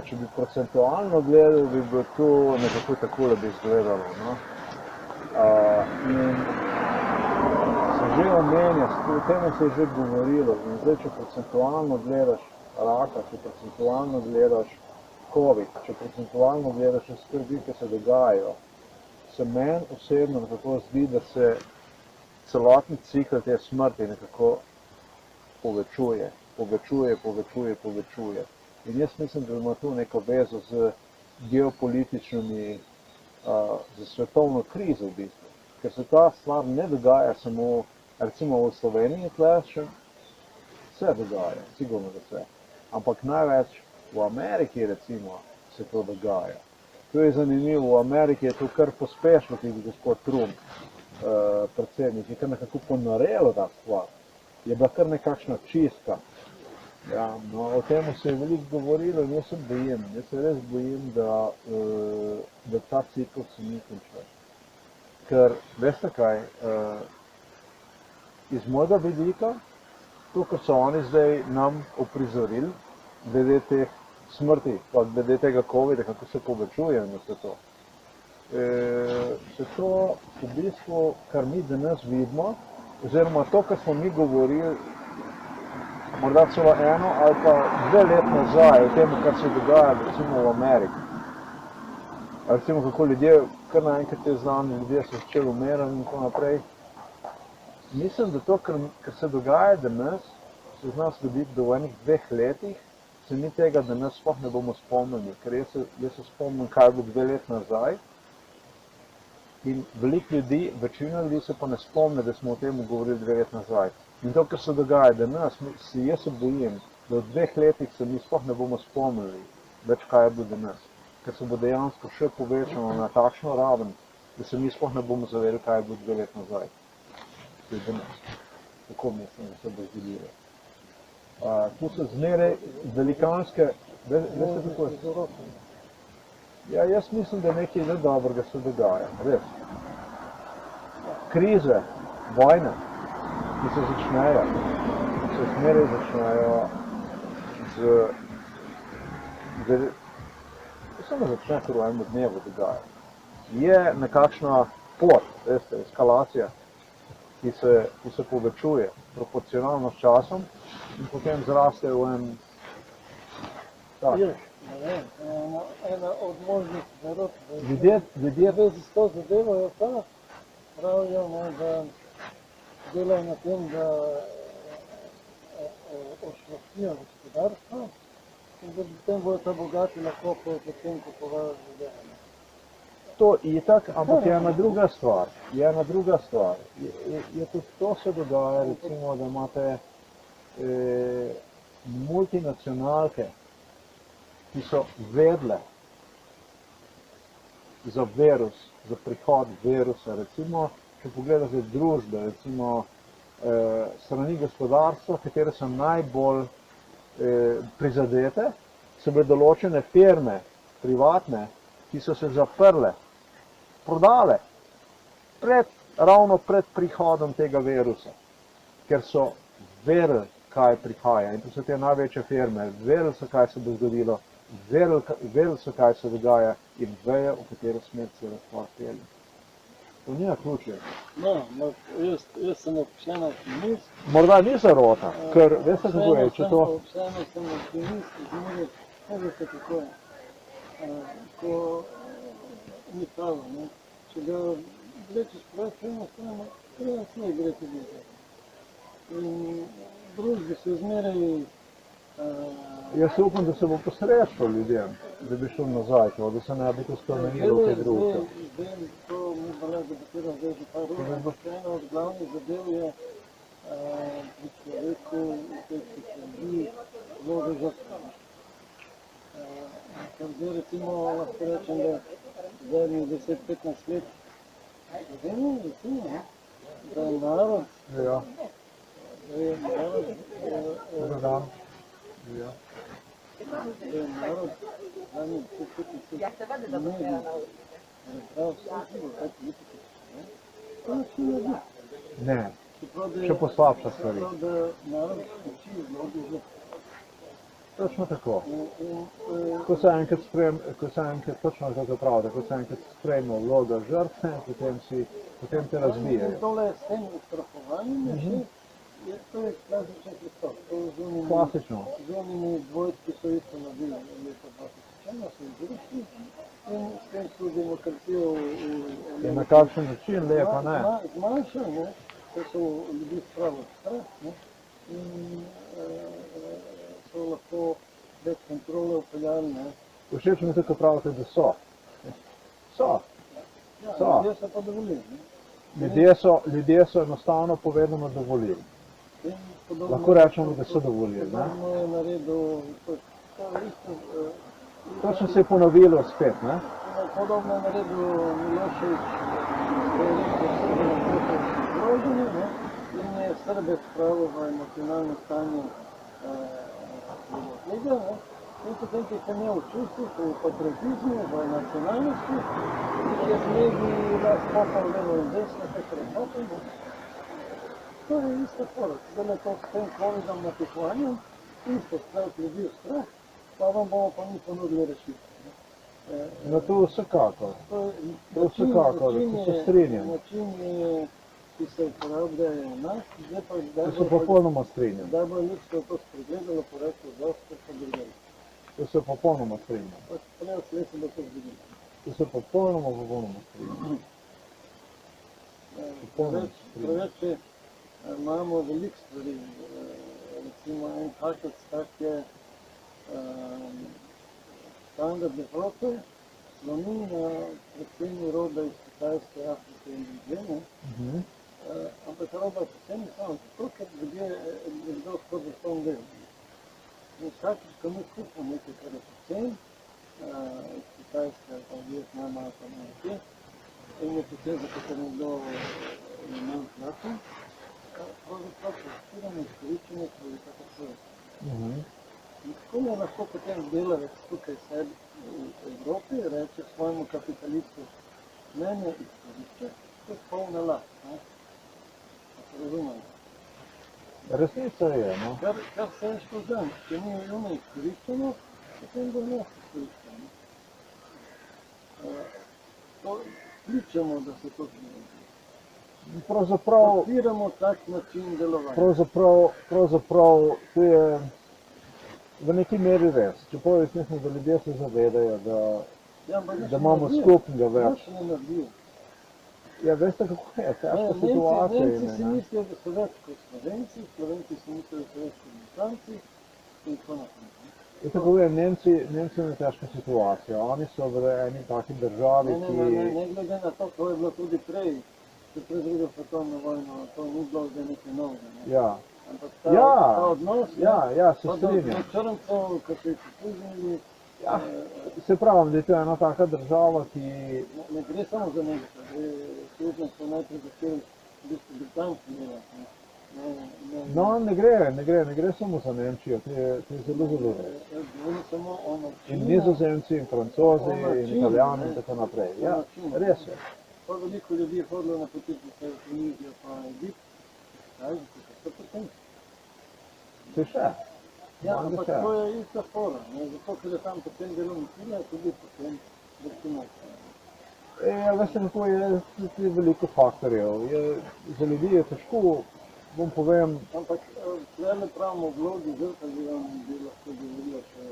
Če bi procentualno gledal, bi bilo to nekako takole bi izgledalo. No? In se že omenja, o tem se je že govorilo. In zdaj, če procentualno gledaš raka, če procentualno gledaš COVID, če procentualno gledaš vse skrbi, ki se dogajajo, se meni osebno nekako zdi, da se celotni cikl te smrti nekako povečuje. In jaz mislim, da ima tu neko vezo z geopolitičnimi, z svetovno krizo v bistvu. Ker se ta stvar ne dogaja samo, recimo v Sloveniji, tle še vse dogaja, sigurno da vse. Ampak največ v Ameriki, recimo, se to dogaja. To je zanimivo, v Ameriki je to kar pospešilo, tudi gospod Trump, predsednik, je kar nekako ponarelo ta stvar. Je bila kar nekakšna čistka. Ja, no, o tem se je veliko govorilo in jaz se res bojim, da ta cikl se ni končal. Ker, veste kaj, iz mojega vidika, to, kar so oni zdaj nam uprizorili, glede teh smrti, pa glede tega COVID-a, kako se povečuje in vse to, se to v bistvu, kar mi danes vidimo, oziroma to, kar smo mi govorili, morda celo 1 ali pa 2 let nazaj, o tem, kar se dogaja recimo v Ameriki. Recimo, kako ljudje, kar naenkrat te znani ljudje so začeli umirati in tako naprej. Mislim, da to, kar se dogaja danes, se zna zgoditi, da v enih 2 letih se mi tega danes sploh ne bomo spomnili, ker jaz se spomnim, kaj bo 2 let nazaj in veliko ljudi, večina ljudi se pa ne spomne, da smo o tem govorili 2 let nazaj. In to, kar se dogaja danes, jaz se bojim, da v 2 letih se mi sploh ne bomo spomnili več, kaj je bilo danes, ker se bo dejansko še povečalo na takšno raven, da se mi sploh ne bomo zavedali, kaj je bilo 2 let nazaj. To je danes. Tako mislim, da se bo zgodilo. Tu so zmeraj velikanske, veste kako je? Ja, jaz mislim, da nekaj nedobrega se dogaja, res. Krize, vojne, ki se začnejo, se zmeraj začnejo samo začne, ker v enem dnevu dogaja. Je nekakšna pot, veste, eskalacija, ki se povečuje proporcionalno s časom in potem zraste v en tak. Ena od možnih zarod, Ljudje vezi s to zadevo je ta, pravijo, da delajo na tem, da ošlastijo gospodarstvo in da potem bodo ta bogati lahko potem kupovali ljudje. To itak, ampak je ena druga stvar. Je tudi to se dogaja, recimo, da imate multinacionalke, ki so vedle za virus, za prihod virusa. Recimo, če pogledate družbe, recimo strani gospodarstva, katere so najbolj prizadete, so bile določene firme, privatne, ki so se zaprle, prodale, ravno pred prihodom tega virusa, ker so vedeli, kaj prihaja. In to so te največje firme, vedeli so, kaj se bo zgodilo, vedeli so, kaj se dogaja in vejo, v katero smer se lahko pelje. To ni naključje. No, jaz sem občen optimist. Morda ni zarota, ker veste, kako je, če to... Vseeno sem optimist, zmeraj, ne veste kako je, ko ni pravo, ne. Če ga vlečeš preveč enostavno, preveč ne gre tudi. In v družbi se zmeraj... Jaz upam, da se bo posrečilo ljudem, da bi šel nazaj, da se ne bi to spremenilo v te druge. Zdaj, to mi pa le debatiram zdaj že par ur, ena od glavnih zadev je pri človeku, v tej psihologiji, vloga žrtve. Ker zdaj recimo lahko rečem, da zadnjih 10-15 let, da je narod, Ja, da je narod, dober dan. Ja. da je narod zadnjih 10-15 let medij, prav vse živo, kaj politike, to še ne bi. Ne, še poslabša stvari. Čeprav, da narod uči vlogi žrtve. Točno tako. Ko se enkrat točno tako pravite, ko se enkrat sprejme vloga žrtve, potem te razvijajo. Tole s tem ustrahovanjem to je klasičen pristop. Klasično. Z onimi dvojčki so isto naredili leta 2001, so izvršili in s tem so demokracijo In na kakšen način, lepa, ne? zmanjšali, ne, ko so ljudi spravili strah, ne, in so lahko brez kontrole upeljali, ne. Všeč mi tako pravite, da so. So. So. Ljudje so pa dovolili, ne. Ljudje so enostavno povedano dovolili. Lahko rečemo, da so dovolili, ne? Podobno je naredil, Točno se je ponovilo spet, ne? podobno je naredil Milošević, ko je rekel, da Srbi lahko so zgroženi, ne, in je Srbe spravil v emocionalno stanje tega, ne, In potem, ki sem imel čusti v patriotizmu, v nacionalnosti, je zmegi vas popal levo in desno, kakor hotel. To je ista fora. Zdaj to s tem covidom napihnjanjem, isto spraviti ljudi v strah, pa vam bomo pa mi ponudili rešitev. No to vsekakor. To vsekakor, to se strinjam. Način je, ki se uporablja, je enak, zdaj pa To se popolnoma strinjam. zdaj bo ljudstvo to spregledalo, pa reklo, dosti pa drugari. To se popolnoma strinjam. Pač prej slej se bo to zgodilo. To se popolnoma strinjam. Popolnoma strinjam. Preveč imamo veliko stvari, recimo en tak je standard Evrope, sloni na predvsem robe iz Kitajske, Afrike in Ljubljane, ampak roba predvsem samo zato, ker ljudje je kdo skoro za tom delu. In vsakič, ko mi kupimo nekaj, kar je predvsem iz Kitajske, pa Vietnama, pa nekaj, in je predvsem zato, ker nekdo je manj plačen, pravzaprav predstavljamo izkoriščenje človeka kot človeka. In kako mu lahko potem delavec tukaj sebi v Evropi reče svojemu kapitalistu, mene izkorišče, to je polna laž. Razumemo. Resnica je, no. Kar se je skozi, če ni ume izkoriščeno, potem bo nas izkoriščeno. To kličemo, da se to zgodi. Pravzaprav, Podpiramo tak način delovanja. pravzaprav to je v neki meri res. Čeprav jaz mislim, da ljudje se zavedajo, da imamo skupnega več. Nič ne naredijo. Ja, veste kako je, težka situacija Nemci si je, ne. mislijo, da so več kot Slovenci, Slovenci si mislijo, da so več kot Britanci in tako naprej. Jaz tako vem, Nemci imajo težka situacija. Oni so v eni taki državi, Ne glede na to, to je bilo tudi prej, pred drugo svetovno vojno, to ni bilo zdaj nekaj novega. Ja. Ampak Ja, ta odnos, ja, se pa do strinjam. črncev, ko so jih okužili, Ja, se pravim, da je to ena taka država, ki... ne gre samo za Nemce, absolutno so najprej začeli v bistvu Britanci delati. No, ne gre samo za Nemčijo, to je zelo res. Govorim samo o načinu. In Nizozemci, in Francozi, in Italijani in tako naprej. Ja, res je. Pa veliko ljudi je hodilo na počitnice v Tunizijo pa Egipt. Kaj, kako so potem? Se še. Ja, ampak to je ista fora, zato ker je tam potem delovni sila, tudi potem destinacija. Ja, veste, kako je veliko faktorjev. Za ljudi je težko, bom povem... Ampak tukaj pravimo vlogi žrtve, bi lahko govorila še...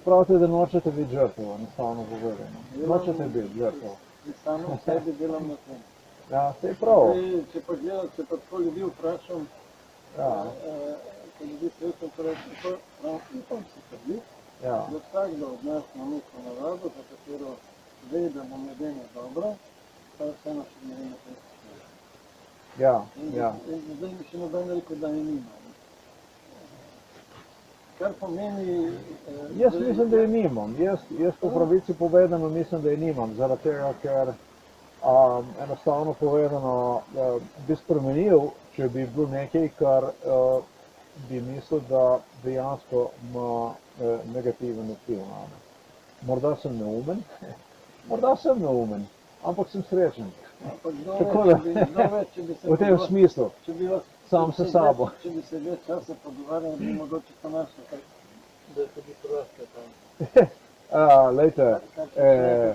Pravite, da nočete biti žrtev, enostavno povedano. Nočete biti žrtev. In samo sebi delam na tem. Ja, se je prav. Če pa gledam, če pa tako ljudi vprašam, ko ljudi srečam, pa rečem, upam si trdi, da vsakdo od nas ima neko navado, za katero ve, da nam je deno dobro, pa vseeno še ne vemo, kaj se smeri. Ja. In zdaj mi še noben rekel, da je nima. Kar pomeni... Jaz mislim, da je nimam. Jaz po pravici povedano mislim, da je nimam, zaradi tega, ker enostavno povedano bi spremenil, če bi bil nekaj, kar bi mislil, da dejansko ima negativen vpliv na me. Morda sem neumen, ampak sem srečen. Tako da, v tem smislu, sam se sabo. Če bi se več časa pogovarjali, bi mogoče pa našli, da je tudi Hrvatska tam. Lejte,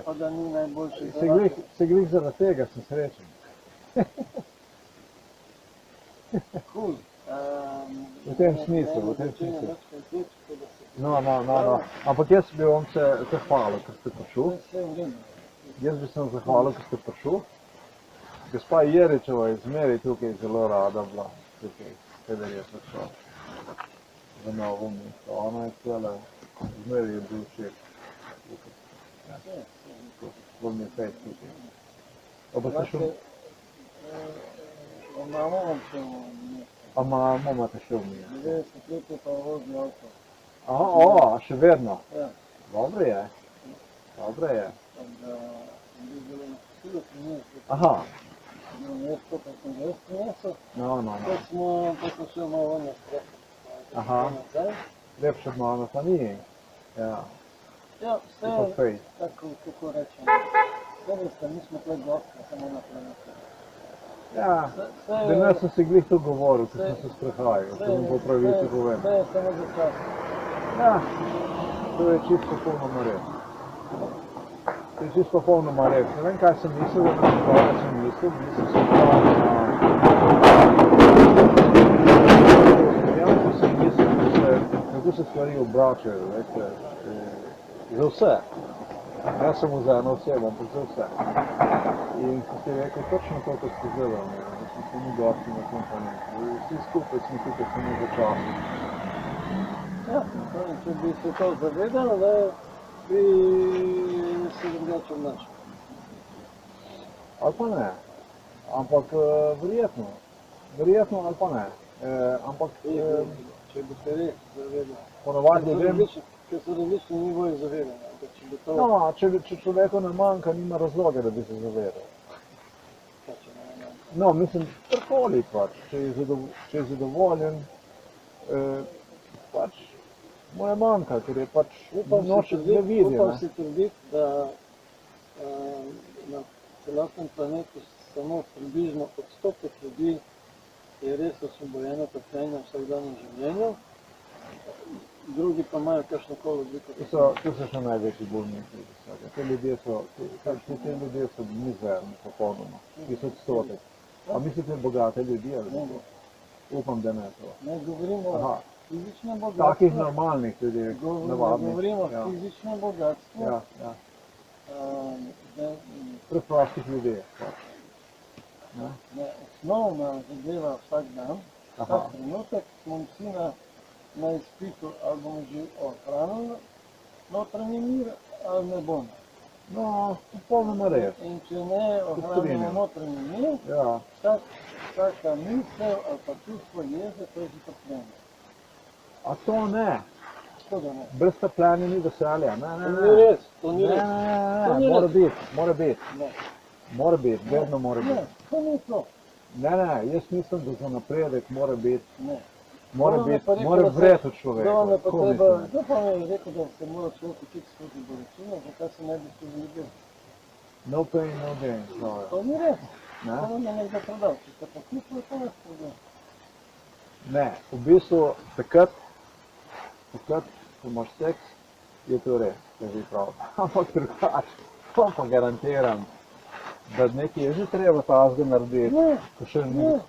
Pa da ni najboljši se glih zaradi tega sem srečen. Cool. V tem smislu. No. Ampak jaz bi vam se zahvalil, ker ste prišli. Jaz bi se vam zahvalil, ker ste prišli. Gospa Jeričeva je zmeraj tukaj zelo rada bila, tukaj, kadar je prišla v novo mesto. Ona je tole, zmeraj je bil všeč. Vam je fejt tukaj. Pa ste šel? Imamo vam še v mesto. A imate še v mesto? 90 let je pa vozi A avto. še vedno? Ja. Dobro je. Aha. Mesto, pa sem res prinesel. No. Pa smo šel malo na streh. Aha. Lepše malo pa ni. Ja, Ja, to vse pa je, fej. kako rečem, vse veste, mi smo tle gosti, samo na planetu. Ja, Vse je, danes sem si glih to govoril, ko vse- sem se sprehajal, vse če bom po je, pravici povem. vse je samo za čas. Ja, to je čisto popolnoma res. To je čisto popolnoma res. Ne vem, kaj sem mislil, da sem to, kaj sem mislil se pravi dejansko sem mislil, kako se stvari obračajo, veste, za vse. Ne samo za eno osebo, ampak za vse. In ko ste rekel točno to, ko ste zdaj, da smo samo gosti na tem planetu. Vsi skupaj smo tukaj samo za čas. Ja, torej, če bi se to zavedali, da bi se drugače obnašali. Ali pa ne. Ampak verjetno ali pa ne. Ampak Če bi se res zavedali. ponovadi ljudem, Ker so različni nivoji zavedanja, ampak če bi to... no, če človeku ne manjka, nima razloga, da bi se zavedal. Kaj, če ne vem. No, mislim, karkoli pač, če je zadovoljen, pač mu ne manjka, ker je pač noče da vidi. Upam si trditi, da na celotnem planetu samo približno odstotek ljudi je res osvobojeno trpljenja v vsakdanjem življenju, drugi pa imajo kakšnokoli obliko. To so še največji bolniki. Te ljudje so mizerni, popolnoma. 1000%. A mislite bogate ljudi ali Ne, ne? Upam, da ne to. ne govorimo Aha. o fizičnem bogatstvu. Takih normalnih ljudi, Ne navadnih. govorimo o Ja, fizičnem bogatstvu. ja, ja. Da, Preprostih ljudi. Pač. Ne? ne, osnovna zadeva vsak dan, Aha. vsak trenutek smo vsi na izpitu, ali bomo že ohranili notranji mir, ali ne bomo. No, popolnoma res. In če ne ohranimo strinjam. notranji mir, Ja. vsaka misel ali pa čustvo jeze, to je že trpljenje. A to ne. To da ne. Brez trpljenja ni veselja. Ne, ne, To ne. ni res, to ni Ne, res. To ne, ni mora res. biti, mora biti. Ne, Mora biti, vedno mora ne, biti. to ni to. Ne, ne, jaz mislim, da za napredek mora biti, Ne. mora Kdo vam je biti, pa rekel, mora da se- vreti v človeku. Kdo vam je pa Tako treba, mislim. kdo pa vam je rekel, da se mora človek učiti skozi bolečino, zakaj se ne bi skozi ljubezen? No pain, no gain. No, To ni res. ne? To vam je nekdo prodal. Če ste poklicali, to vas prodal. Ne, v bistvu takrat, ko imaš seks, je to res, to je že prav. Ampak drugače, to pa garantiram, da nekaj je že treba tazga narediti, Ne, ko še ne.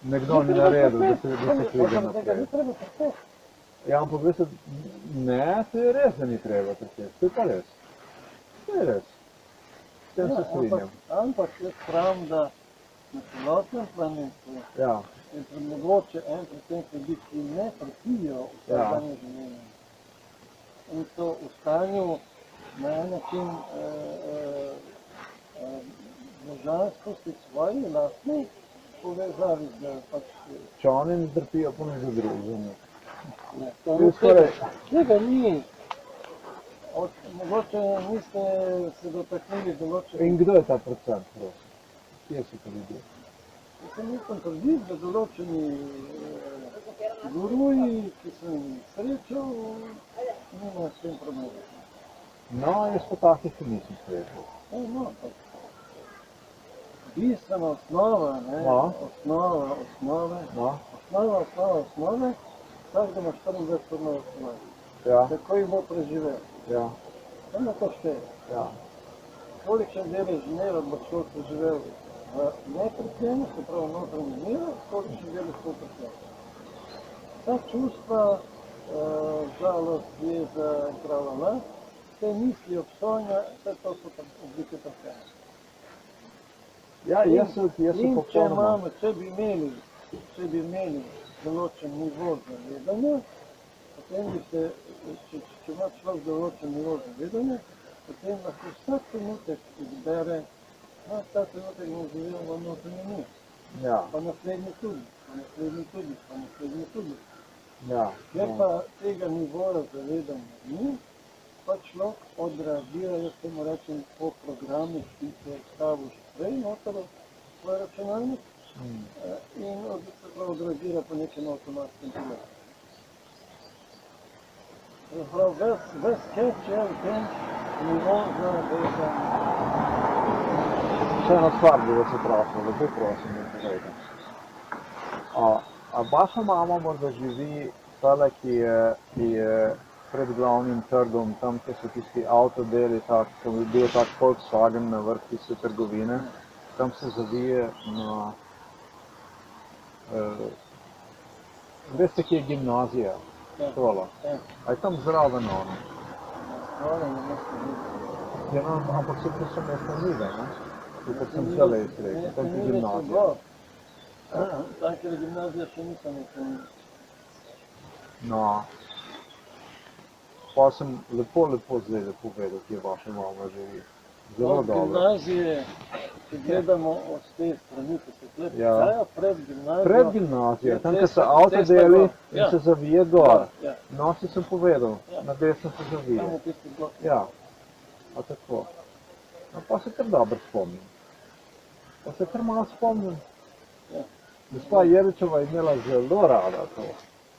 nekdo ni naredil, da se pride Tega naprej. ni treba trpeti. Ja, ampak veste, ne, to je res, da ni treba trpeti, to je pa res. To je res. S tem se strinjam. Ampak jaz pravim, da na celotnem planetu Ja, je mogoče 1% ljudi, ki ne trpijo vsakdanje življenje. In so v stanju na en način božanskosti svoji lastni povezavi z pač če oni ne trpijo, pa ne za druge. ne, To to je ni skoraj, tega ni. Mogoče niste se dotaknili določenih. in kdo je ta procent, prosim? Kje so to ljudje? Jaz sem upam trditi, da določeni guruji, ki sem jih srečal, nimajo s tem problema. No, jaz pa takih nisem srečal. No, bistvena osnova, ne, No. osnove, vsak da ima 24 urnov osnove. Ja, Tako jih bo preživel. ja, Samo to šteje. ja. Kolikšen delež dneva bo človek preživel v netrpljenju, se pravi v notranjem miru, kolikšen delež bo trpljenje. Ta čustva, žalost, jeza, tralala, te misli, obsojanja, vse to so oblike trpljenja. Ja, jaz sem In popolnoma. če bi imeli določen nivo zavedanja, potem bi se, če ima človek določen nivo zavedanja, potem lahko vsak trenutek izbere, ta trenutek bom živel v notranjem miru. Ja, Pa naslednji tudi, pa naslednji tudi, pa naslednji tudi. ja. Ker pa tega nivoja zavedanja ni, pa človek odreagira, jaz temu rečem, po programih, ki se je vstavil že prej noter v svoj računalnik in odreagira po nekem avtomatskem pilotu. Prav, ves keč je v tem nivo, da je tam. Še ena stvar bi vas vprašal, lepo prosim, da povejte. A vaša mama morda živi tale, ki je pred glavnim trgom, tam, kjer so tisti avtodeli, ko bi bil tak Volkswagen na vrh tiste trgovine, tam se zavije na... Veste, ki je gimnazija, šola. A je tam zraven ono? Ja, no, ampak se to so mestne njive, ne? Tukaj sem zdaj izrekel, tam je gimnazija. Tam, kjer je gimnazija, še nisem nekaj. No, pa sem lepo zdaj povedal, kje vaša mama živi. Zelo Od dobro. gimnazije, če gledamo od te strani, ki se tle prihaja, pred gimnazijo. Pred gimnazijo, tam, kjer so avtodeli in se zavije gor. No, si sem povedal, na desno se zavije. Tam v tisti blok. Ja, a tako. No, pa se kar dobro spomnim. Pa se kar malo spomnim. Gospa Jeričeva je imela zelo rada to.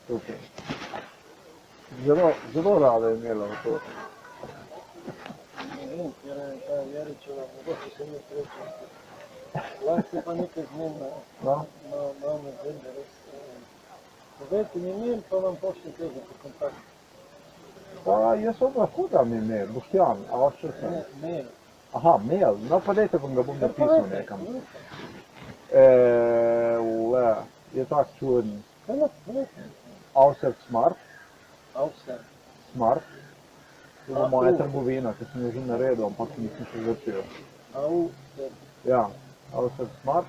Tukaj. Zelo rada je imela to. Ne vem, kjer je ta Jeričeva, mogoče se ne srečam. Lahko se pa nekaj zmenila. Malo me zvedne, res. Povejte mi ime, pa vam pošljete za kontakt. Pa jaz lahko dam ime, Boštjan, a vaš še sem? Ne, mail. Aha, mail, no pa dajte, vam ga bom napisal nekam. Je tak čuden. Auser Smart. Auser. Smart. To bo moja trgovina, ki sem jo že naredil, ampak nisem še začel. Auser. Ja, Auser Smart.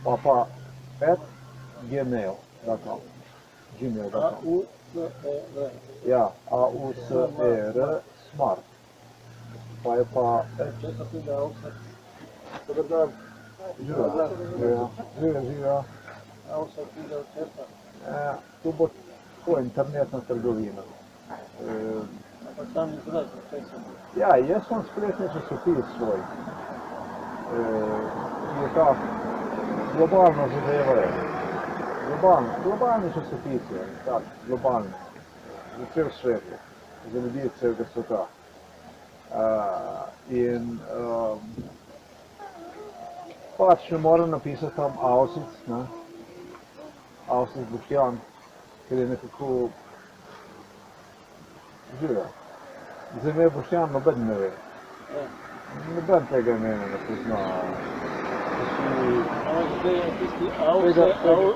Pa @gmail.com. Gmail.com. A-U-S-E-R. Ja, A-U-S-E-R Smart. Pa je pa... Če so tudi Auser. Dobar dan. Živijo. Auser tudi od česa. To bo tako internetna trgovina. Ampak tam izraz, kaj sem. Ja, jaz sem spletni časopis svoj. Ki je tak globalno zadeva je. Globalni časopis je, tak, globalni. Za cel svet, za ljudi celega sveta. Pač ne moram napisati tam Ausic, ne? Ausic Boštjan, ker je nekako živa. Zdaj me Boštjan noben ne ve. Noben tega imena ne pozna. Ampak zdaj je tisti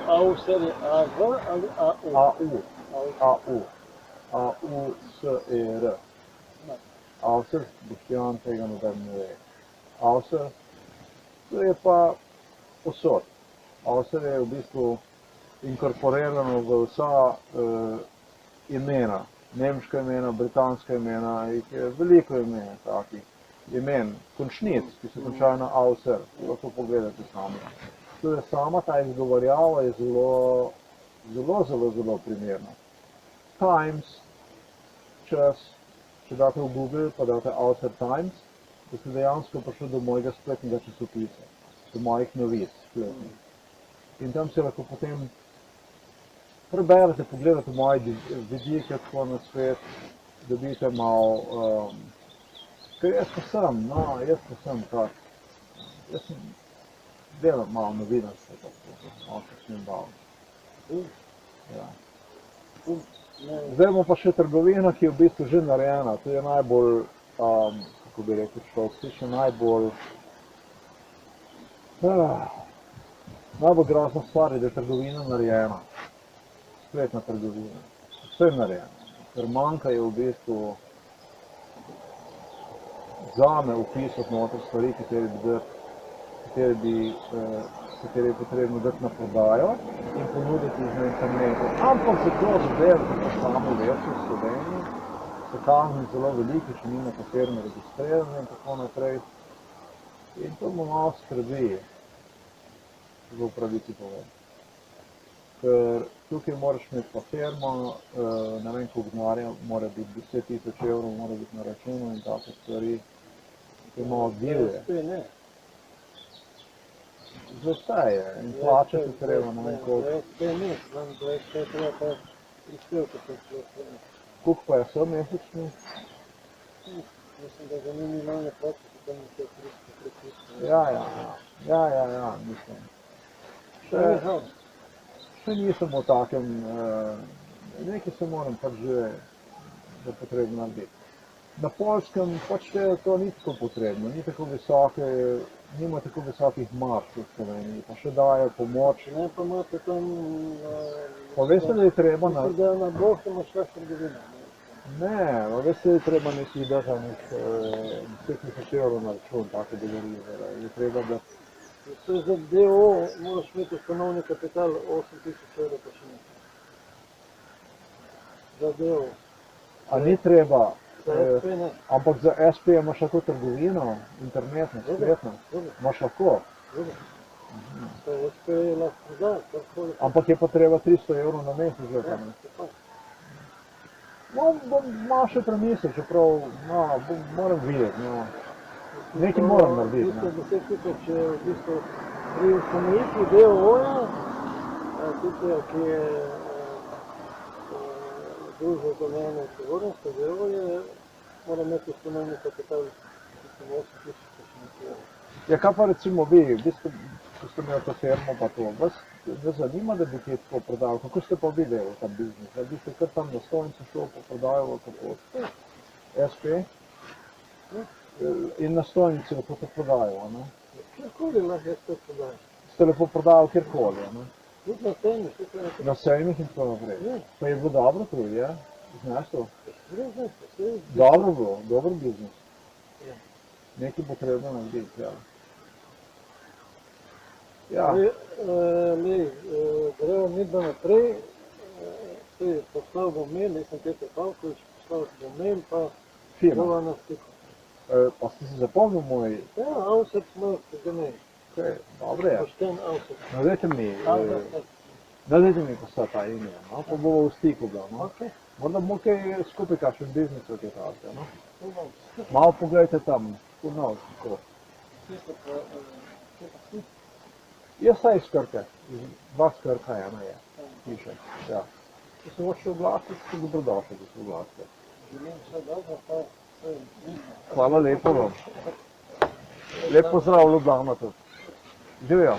Auser je A-V ali A-U? A-U. A-U-S-E-R. Auser Boštjan tega noben ne ve. Auser, to je pa posod. Auser je v bistvu inkorporirano v vsa imena. Nemška imena, britanska imena, je veliko imen takih. Imen, končnic, ki se končajo na Auser, lahko pogledate sami. To je sama ta izgovarjava je zelo primerna. Times, čas, če date v Google, pa date Auser Times, da ste dejansko prišli do mojega spletnega časopisa, do mojih novic spletnih. In tam se lahko potem preberete, pogledate moje vidike tako na svet, dobite malo, ker jaz pa sem, tak, jaz sem delam malo novinarstvo, malo se s njim bavim. Ja. Zdaj bomo pa še trgovina, ki je v bistvu že narejena, to je najbolj, kako bi rekel človek, to je še najbolj grozna stvar je, da je trgovina narejena. Spletna trgovina. Vse je narejeno. Ker manjka je v bistvu zame upisati noter stvari, katere je potrebno dati na prodajo in ponuditi jih na internetu. Ampak za to zadev, kot samo veste v Sloveniji, so kazni zelo veliki, če ni nekaterimi registrirani in tako naprej. In to me malo skrbi, v pravici povem. Ker tukaj moraš imeti pa firmo, ne vem koliko denarja, mora biti 10 000 evrov, mora biti na računu in take stvari, ki je malo divje. Za vse je, in plačati treba, ne vem koliko. Ne, znam, da je treba pa prispevke plačati. Koliko pa je vse mesečni? Mislim, da za minimalne plače so tam nekje 300. Ja, mislim. Še nisem v takem, nekaj se moram pač že potrebno narediti. Na Poljskem pač to ni tako potrebno, ni tako visoke, nima tako visokih marž v Sloveniji, pa še dajo pomoč. Ne, pa imate tam... Pa veste, da je treba na... Mislim, da na Bohu imaš več trgovina. Ne, pa veste, da je treba nekih državnih 10.000 evrov na račun, tako da je treba, da... Vse za DO moraš imeti ustanovni kapital 8.000 evrov pa še nekaj. Za DO. A ni treba, Za SP ne. ampak za SP imaš lahko trgovino, internetno, spletno, imaš lahko. Za SP lahko prodaš, karkoli. Ampak je pa treba 300 evrov na mesec že tam. No, bom malo še premislil, čeprav, no, moram videti, no. Nekaj moram narediti, ne. 10.000 je v bistvu pri ustanovitvi DO-ja, tukaj, ki je družba za najemno odgovornost, DO je, mora imeti ustanovni kapital 8.000 pa še nekaj evrov. Ja, kaj pa recimo vi, ko ste imeli to firmo pa to, vas zanima, da bi kaj tako prodajal, kako ste pa videli ta biznis? Da bi ste kar tam na stojnici šel pa prodajal kako? SP? In na stojnici lepo to prodajal, ne? Kjerkoli lahko SP prodajaš. Ste lepo prodajal kjerkoli, ne? Tudi na sejmih, tudi na Na sejmih in tako naprej. Pa je bilo dobro tu, ja? Znaš to? Dobro bilo, dober biznis. Nekaj bo treba narediti, ja. Ja. Gremo midva naprej, poslal bom mail, jaz sem Peter Pavkovič, poslal bom mail, pa bova na stiku. Pa ste si zapomnil moj... Ja, Avsec moj, Gmail. Dobre je. Pošten Avsec. Dajte mi postati ta email, no? Pa bomo v stiku bila, no? Morda bomo kaj skupaj kakšen biznis v kaj tako, no? Malo pogledajte tam, no, tako. Jaz saj iz Krke, dva z Krka, ena je, piše, ja. Če se hoče oglasiti, ste dobrodošli, da se oglasite. Želim vse dobro, pa vse vidno. Hvala lepo vam. Lep pozdrav v Ljubljano tudi. Živijo.